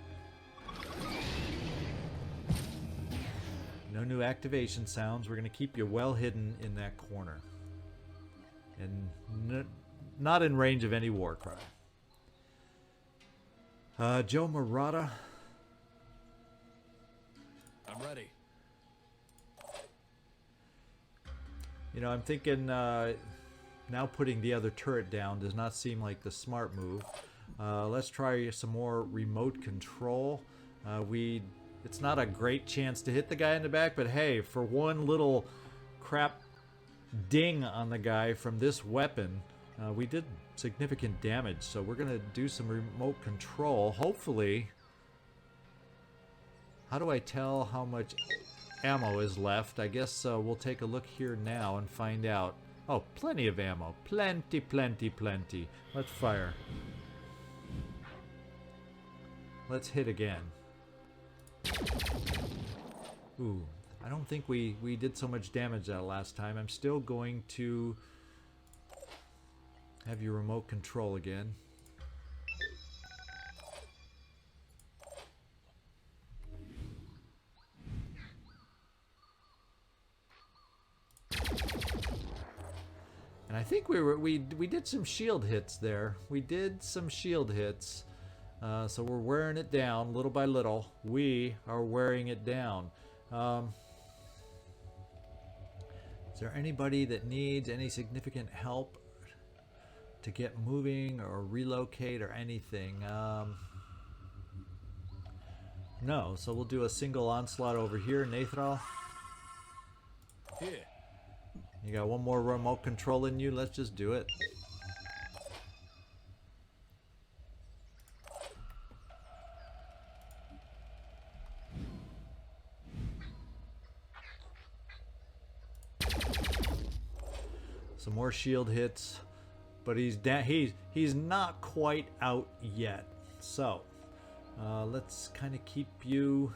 No new activation sounds. We're going to keep you well hidden in that corner. And not in range of any war cry. Joe Marotta. I'm ready. You know, I'm thinking now putting the other turret down does not seem like the smart move. Let's try some more remote control. It's not a great chance to hit the guy in the back, but hey, for one little crap ding on the guy from this weapon, we did significant damage. So we're going to do some remote control. Hopefully, how do I tell how much ammo is left? I guess we'll take a look here now and find out. Oh, plenty of ammo. Plenty, plenty, plenty. Let's fire. Let's hit again. Ooh, I don't think we did so much damage that last time. I'm still going to have your remote control again. And I think we we did some shield hits there. We did some shield hits. So we're wearing it down little by little. We are wearing it down. Is there anybody that needs any significant help to get moving or relocate or anything? No, so we'll do a single onslaught over here. Nathrall, Here. you got one more remote control in you. Let's just do it. Some more shield hits, but he's not quite out yet. So let's kind of keep you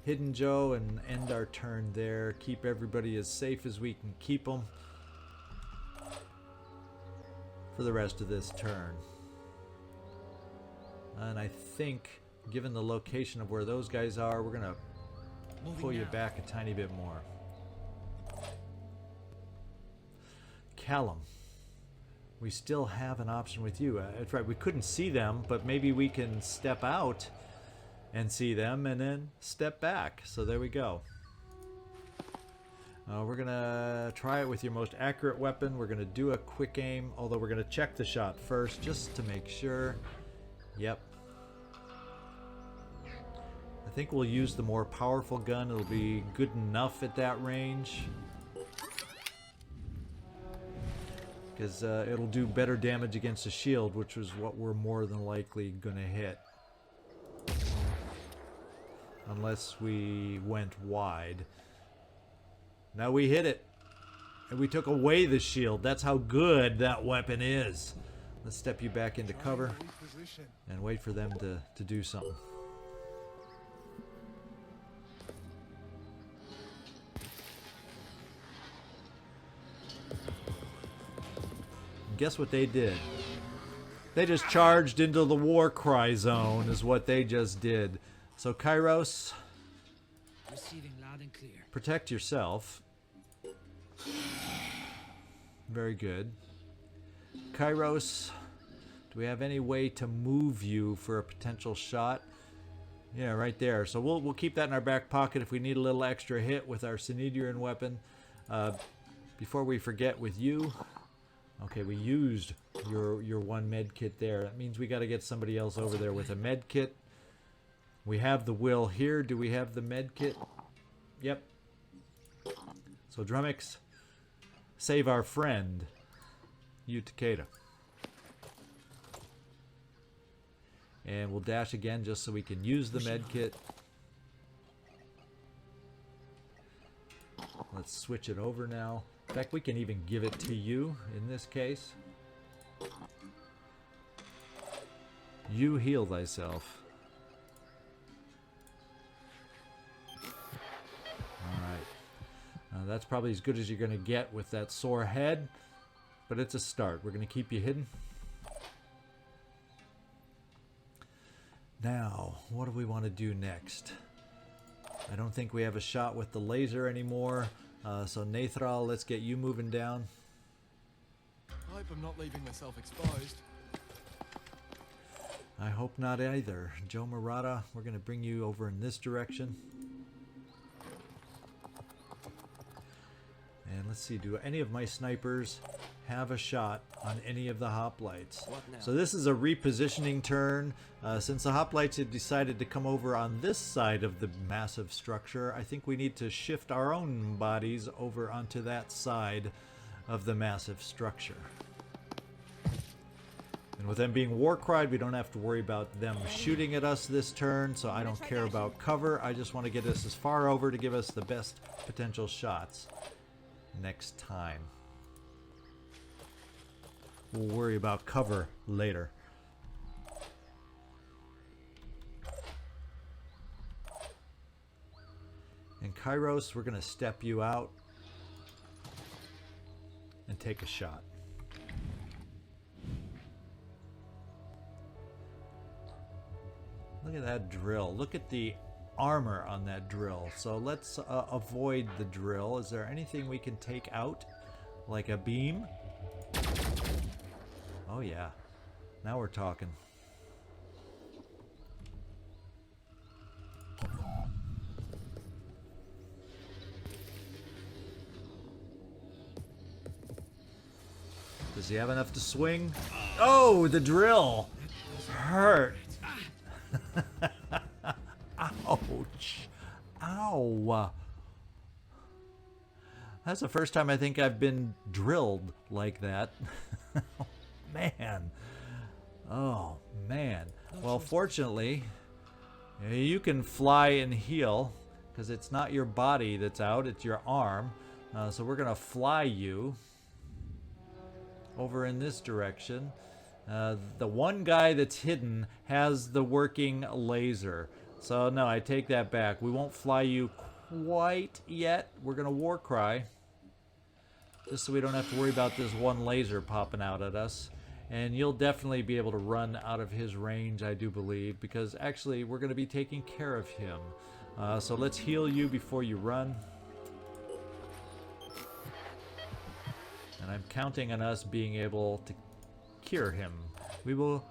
hidden, Joe, and end our turn there. Keep everybody as safe as we can keep them for the rest of this turn. And I think, given the location of where those guys are, we're gonna pull you back a tiny bit more. Callum, we still have an option with you. That's right, we couldn't see them, but maybe we can step out and see them and then step back. So there we go. We're gonna try it with your most accurate weapon. We're gonna do a quick aim, although we're gonna check the shot first just to make sure. Yep. I think we'll use the more powerful gun. It'll be good enough at that range, because it'll do better damage against a shield, which is what we're more than likely gonna hit. Unless we went wide. Now we hit it. And we took away the shield. That's how good that weapon is. Let's step you back into cover and wait for them to do something. Guess what they did? They just charged into the war cry zone is what they just did. So Kyros, Receiving loud and clear. protect yourself. Very good. Kyros, do we have any way to move you for a potential shot? Yeah, right there. So we'll keep that in our back pocket if we need a little extra hit with our Synedrian weapon. Before we forget with you. Okay, we used your one med kit there. That means we got to get somebody else over there with a med kit. We have the will here. Do we have the med kit? Yep. So Drumax, save our friend, you Takeda. And we'll dash again just so we can use the med kit. Let's switch it over now. In fact, we can even give it to you in this case. You heal thyself. Alright. That's probably as good as you're going to get with that sore head. But it's a start. We're going to keep you hidden. Now, what do we want to do next? I don't think we have a shot with the laser anymore. So Nathrall, let's get you moving down. I hope I'm not leaving myself exposed. I hope not either. Joe Marotta, we're going to bring you over in this direction. And let's see, do any of my snipers have a shot on any of the hoplites? So this is a repositioning turn. Since the hoplites have decided to come over on this side of the massive structure, I think we need to shift our own bodies over onto that side of the massive structure. And with them being war cried, we don't have to worry about them shooting at us this turn, so I don't care about cover. I just want to get us as far over to give us the best potential shots next time. We'll worry about cover later. And Kyros, we're going to step you out and take a shot. Look at that drill. Look at the armor on that drill. So let's avoid the drill. Is there anything we can take out? Like a beam? Oh yeah. Now we're talking. Does he have enough to swing? Oh, the drill hurt. Ouch. Ow. That's the first time I think I've been drilled like that. Man. Oh, man. Well, fortunately, you can fly and heal because it's not your body that's out, it's your arm. So we're going to fly you over in this direction. The one guy that's hidden has the working laser. So no, I take that back. We won't fly you quite yet. We're going to war cry. Just so we don't have to worry about this one laser popping out at us. And you'll definitely be able to run out of his range, I do believe, because actually we're going to be taking care of him. So let's heal you before you run. And I'm counting on us being able to cure him. We will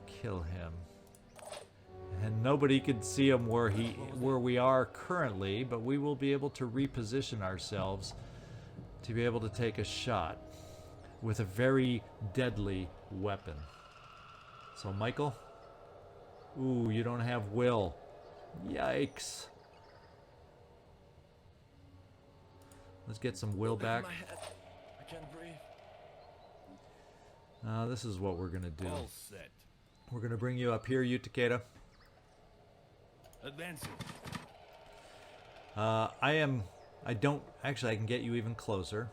kill him. And nobody can see him where we are currently, but we will be able to reposition ourselves to be able to take a shot with a very deadly weapon. So Michael, ooh, you don't have will. Yikes. Let's get some will back. I can't breathe. This is what we're gonna do. All set. We're gonna bring you up here, you Takeda. Advancing. I don't, actually I can get you even closer.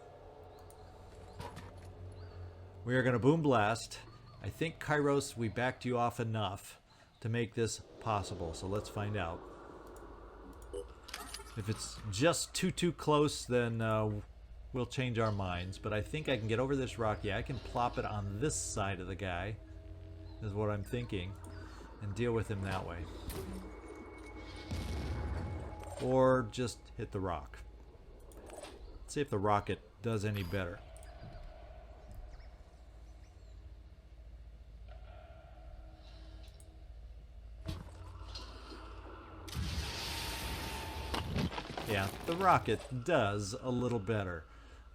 We are gonna boom blast. I think Kyros, we backed you off enough to make this possible, so let's find out. If it's just too close, then we'll change our minds. But I think I can get over this rock. Yeah, I can plop it on this side of the guy, is what I'm thinking, and deal with him that way. Or just hit the rock. Let's see if the rocket does any better. Yeah, the rocket does a little better.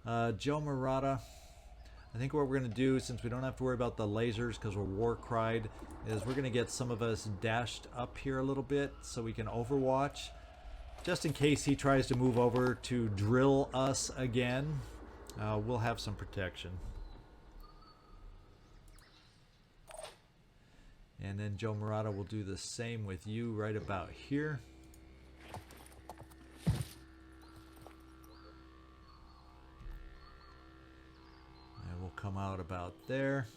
Joe Marotta, I think what we're going to do, since we don't have to worry about the lasers because we're war cried, is we're going to get some of us dashed up here a little bit so we can overwatch. Just in case he tries to move over to drill us again, we'll have some protection. And then Joe Marotta will do the same with you right about here. Come out about there.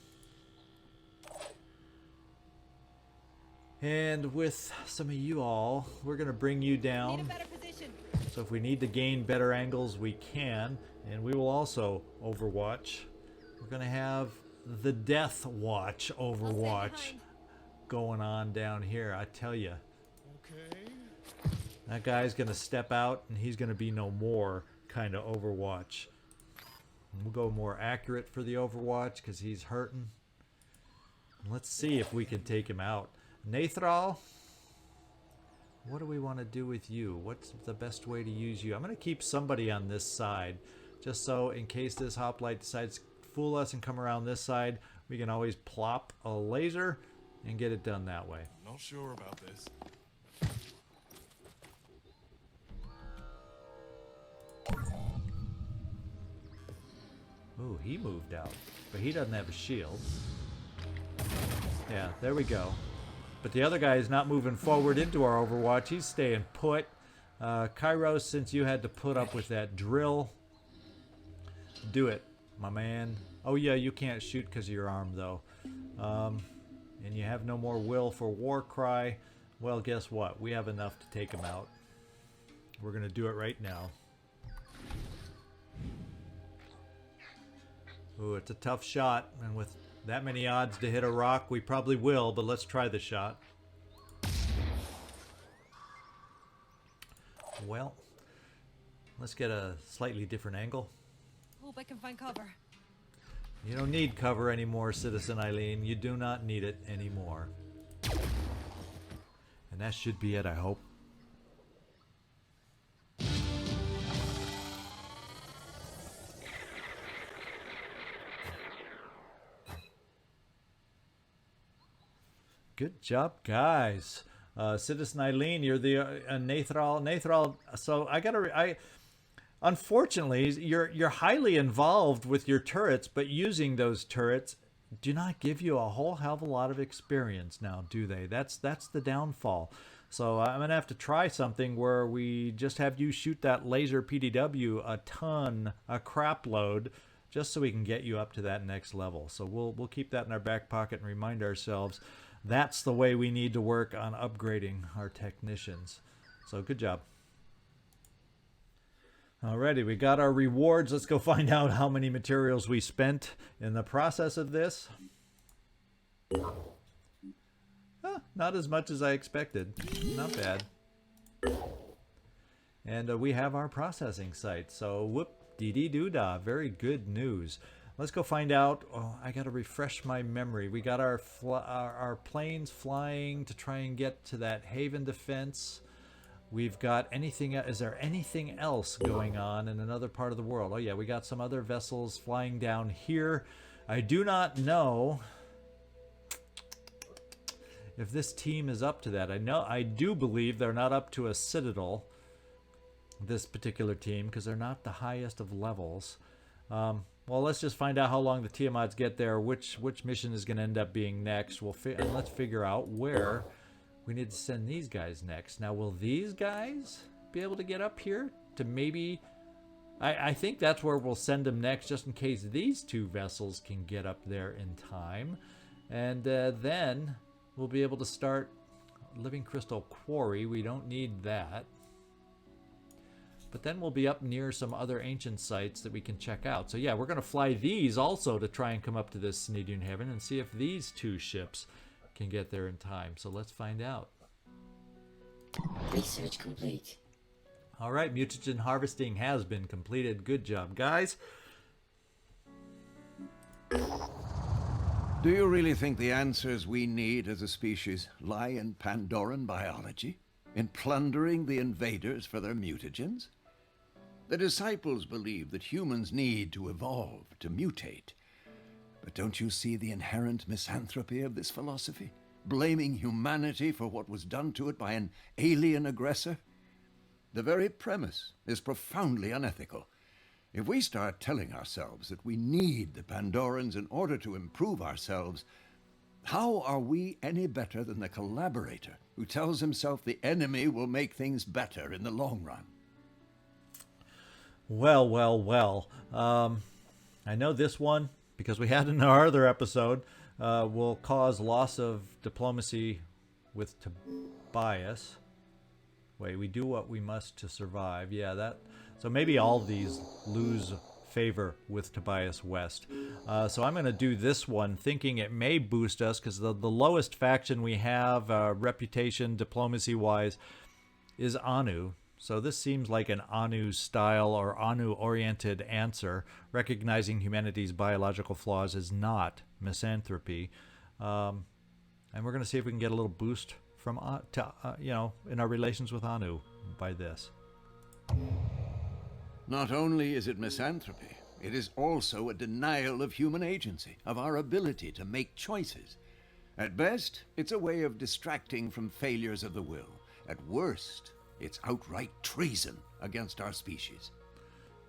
And with some of you all, we're going to bring you down. Need a better position. So if we need to gain better angles, we can. And we will also overwatch. We're going to have the Death Watch overwatch going on down here. I tell you. Okay. That guy's going to step out and he's going to be no more kind of overwatch. We'll go more accurate for the overwatch because he's hurting. Let's see if we can take him out. Nathrall, what do we want to do with you? What's the best way to use you? I'm going to keep somebody on this side just so in case this hoplite decides to fool us and come around this side, we can always plop a laser and get it done that way. Not sure about this. Ooh, he moved out, but he doesn't have a shield. Yeah, there we go. But the other guy is not moving forward into our overwatch. He's staying put. Kyros, since you had to put up with that drill, do it, my man. Oh yeah, you can't shoot because of your arm though. And you have no more will for war cry. Well, guess what? We have enough to take him out. We're going to do it right now. Ooh, it's a tough shot, and with that many odds to hit a rock, we probably will, but let's try the shot. Well, let's get a slightly different angle. Hope I can find cover. You don't need cover anymore, Citizen Eileen. You do not need it anymore. And that should be it, I hope. Good job, guys. Citizen Eileen, you're the Nathrall. So unfortunately, you're highly involved with your turrets, but using those turrets do not give you a whole hell of a lot of experience now, do they? That's the downfall. So I'm gonna have to try something where we just have you shoot that laser PDW a crap load, just so we can get you up to that next level. So we'll keep that in our back pocket and remind ourselves that's the way we need to work on upgrading our technicians. So good job. Alrighty, we got our rewards. Let's go find out how many materials we spent in the process of this. Not as much as I expected. Not bad. And we have our processing site. So whoop-dee-dee-doo-dah. Very good news. Let's go find out. Oh, I got to refresh my memory. We got our planes flying to try and get to that Haven defense. We've got anything. Is there anything else going on in another part of the world? Oh yeah, we got some other vessels flying down here. I do not know if this team is up to that. I do believe they're not up to a Citadel, this particular team, because they're not the highest of levels. Well, let's just find out how long the Tiamats get there, which mission is going to end up being next. And let's figure out where we need to send these guys next. Now, will these guys be able to get up here to maybe... I think that's where we'll send them next, just in case these two vessels can get up there in time. And then we'll be able to start Living Crystal Quarry. We don't need that. But then we'll be up near some other ancient sites that we can check out. So yeah, we're going to fly these also to try and come up to this Snedune Heaven and see if these two ships can get there in time. So let's find out. Research complete. All right, mutagen harvesting has been completed. Good job, guys. Do you really think the answers we need as a species lie in Pandoran biology? In plundering the invaders for their mutagens? The disciples believe that humans need to evolve, to mutate. But don't you see the inherent misanthropy of this philosophy? Blaming humanity for what was done to it by an alien aggressor? The very premise is profoundly unethical. If we start telling ourselves that we need the Pandorans in order to improve ourselves, how are we any better than the collaborator who tells himself the enemy will make things better in the long run? Well. I know this one, because we had in our other episode, will cause loss of diplomacy with Tobias. Wait, we do what we must to survive. Yeah, that. So maybe all of these lose favor with Tobias West. So I'm going to do this one, thinking it may boost us, because the lowest faction we have, reputation, diplomacy-wise, is Anu. So this seems like an Anu-style or Anu-oriented answer. Recognizing humanity's biological flaws is not misanthropy. And we're going to see if we can get a little boost from, in our relations with Anu by this. Not only is it misanthropy, it is also a denial of human agency, of our ability to make choices. At best, it's a way of distracting from failures of the will. At worst, it's outright treason against our species.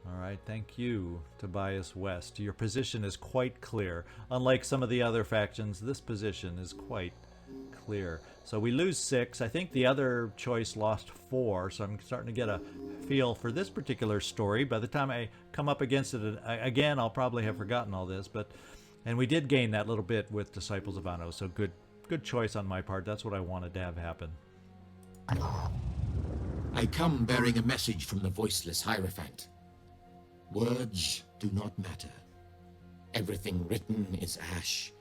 All right, thank you, Tobias West. Your position is quite clear. Unlike some of the other factions, this position is quite clear. So we lose 6. I think the other choice lost 4, so I'm starting to get a feel for this particular story. By the time I come up against it again, I'll probably have forgotten all this. And we did gain that little bit with Disciples of Anu, so good choice on my part. That's what I wanted to have happen. I come bearing a message from the voiceless Hierophant. Words do not matter. Everything written is ash.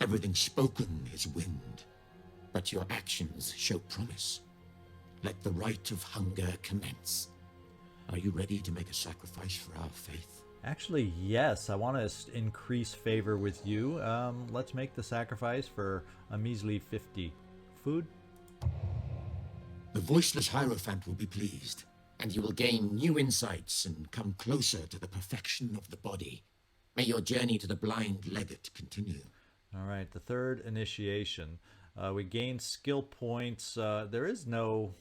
Everything spoken is wind. But your actions show promise. Let the rite of hunger commence. Are you ready to make a sacrifice for our faith? Actually, yes. I want to increase favor with you. Let's make the sacrifice for a measly 50. Food? The voiceless Hierophant will be pleased, and you will gain new insights and come closer to the perfection of the body. May your journey to the blind legate continue. All right, the third initiation. We gain skill points. There is no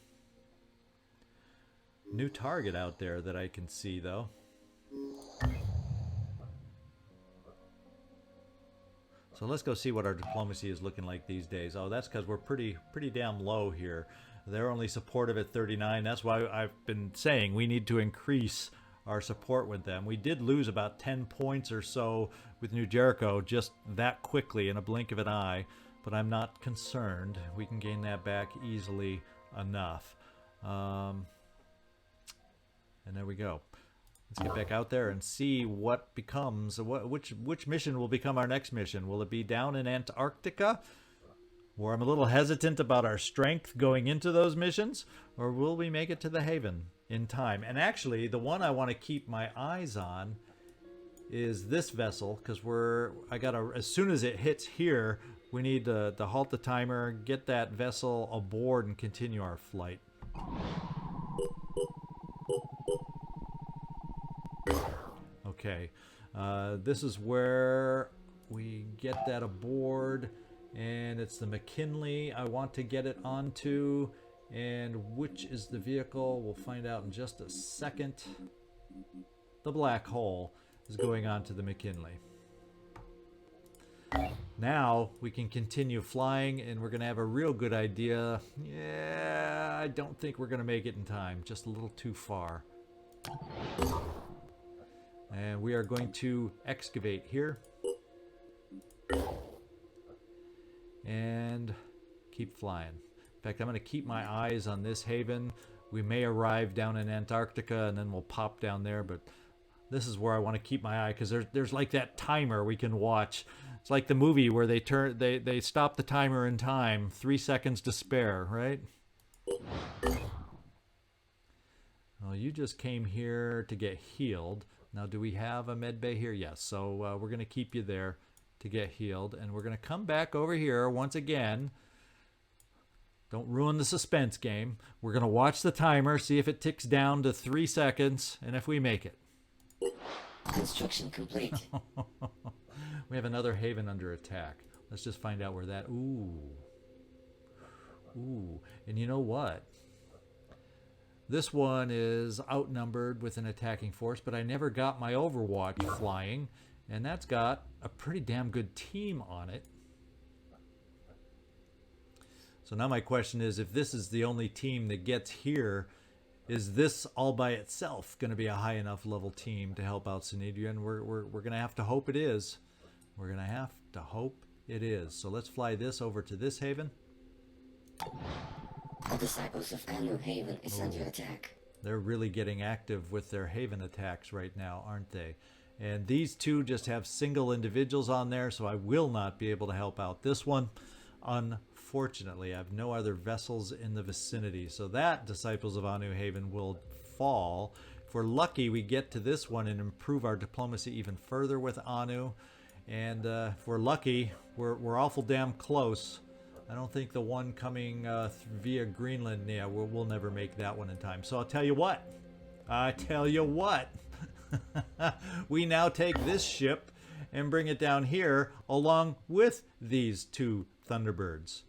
new target out there that I can see, though. So let's go see what our diplomacy is looking like these days. Oh, that's because we're pretty damn low here. They're only supportive at 39. That's why I've been saying we need to increase our support with them. We did lose about 10 points or so with New Jericho just that quickly in a blink of an eye, but I'm not concerned. We can gain that back easily enough. And there we go. Let's get back out there and see what becomes, which mission will become our next mission. Will it be down in Antarctica, where I'm a little hesitant about our strength going into those missions, or will we make it to the Haven in time? And actually, the one I want to keep my eyes on is this vessel, because as soon as it hits here, we need to halt the timer, get that vessel aboard, and continue our flight. Okay, this is where we get that aboard, and it's the McKinley I want to get it onto. And which is the vehicle? We'll find out in just a second. The Black Hole is going on to the McKinley. Now we can continue flying, and we're going to have a real good idea. Yeah, I don't think we're going to make it in time. Just a little too far. And we are going to excavate here. And keep flying. In fact, I'm going to keep my eyes on this haven. We may arrive down in Antarctica, and then we'll pop down there, but this is where I want to keep my eye, because there's like that timer we can watch. It's like the movie where they stop the timer in time, 3 seconds to spare, right? Well, you just came here to get healed. Now, do we have a med bay here? Yes, so we're going to keep you there to get healed, and we're going to come back over here once again. Don't ruin the suspense game. We're going to watch the timer, see if it ticks down to 3 seconds, and if we make it. Construction complete. We have another haven under attack. Let's just find out where that... Ooh. And you know what? This one is outnumbered with an attacking force, but I never got my Overwatch flying, and that's got a pretty damn good team on it. So now my question is, if this is the only team that gets here, is this all by itself going to be a high enough level team to help out Synedrian? We're going to have to hope it is. We're going to have to hope it is. So let's fly this over to this haven. The Disciples of Anu Haven is under attack. They're really getting active with their haven attacks right now, aren't they? And these two just have single individuals on there, so I will not be able to help out this one. Unfortunately, I have no other vessels in the vicinity, so that Disciples of Anu Haven will fall. If we're lucky, we get to this one and improve our diplomacy even further with Anu. And if we're lucky, we're awful damn close. I don't think the one coming via Greenland, yeah, we'll never make that one in time. So I'll tell you what. We now take this ship and bring it down here along with these two Thunderbirds.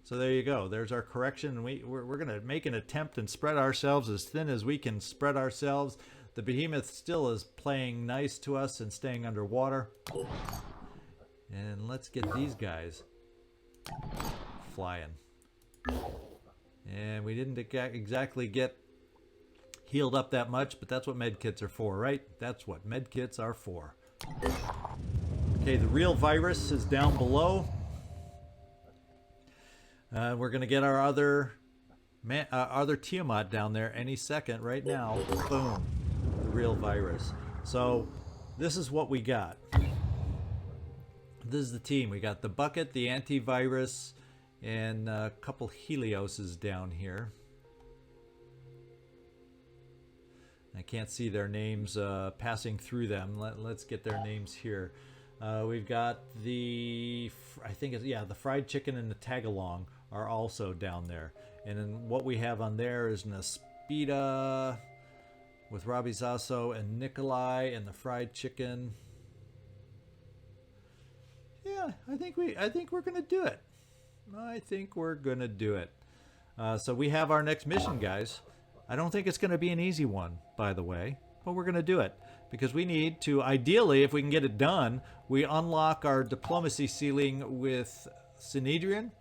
So there you go. There's our correction. And we're going to make an attempt and spread ourselves as thin as we can spread ourselves. The Behemoth still is playing nice to us and staying underwater. And let's get these guys flying. And we didn't exactly get healed up that much, but that's what medkits are for, right? That's what medkits are for. Okay, the real virus is down below. We're going to get our other Tiamat down there any second right now. Boom. The real virus. So this is what we got. This is the team. We got the bucket, the antivirus, and a couple Helioses down here. I can't see their names passing through them. Let's get their names here. We've got the, I think it's, yeah, the fried chicken and the tagalong are also down there. And then what we have on there is Naspita with Robbie Zasso and Nikolai and the fried chicken. Yeah, I think we're gonna do it. I think we're gonna do it. So we have our next mission, guys. I don't think it's gonna be an easy one, by the way, but we're gonna do it because we need to. Ideally, if we can get it done, we unlock our diplomacy ceiling with Synedrian,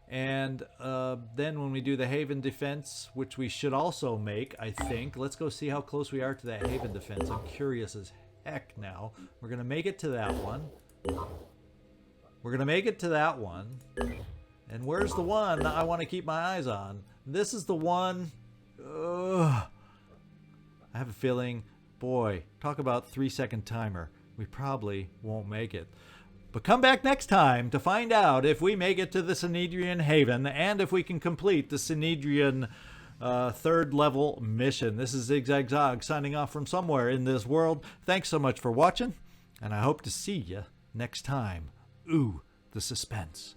and then when we do the Haven defense, which we should also make, I think. Let's go see how close we are to that Haven defense. I'm curious as heck now. We're gonna make it to that one. We're going to make it to that one. And where's the one I want to keep my eyes on? This is the one. Ugh. I have a feeling, boy, talk about 3-second timer. We probably won't make it. But come back next time to find out if we make it to the Synedrian Haven and if we can complete the Synedrian 3rd level mission. This is ZigZagZog signing off from somewhere in this world. Thanks so much for watching, and I hope to see you next time. Ooh, the suspense.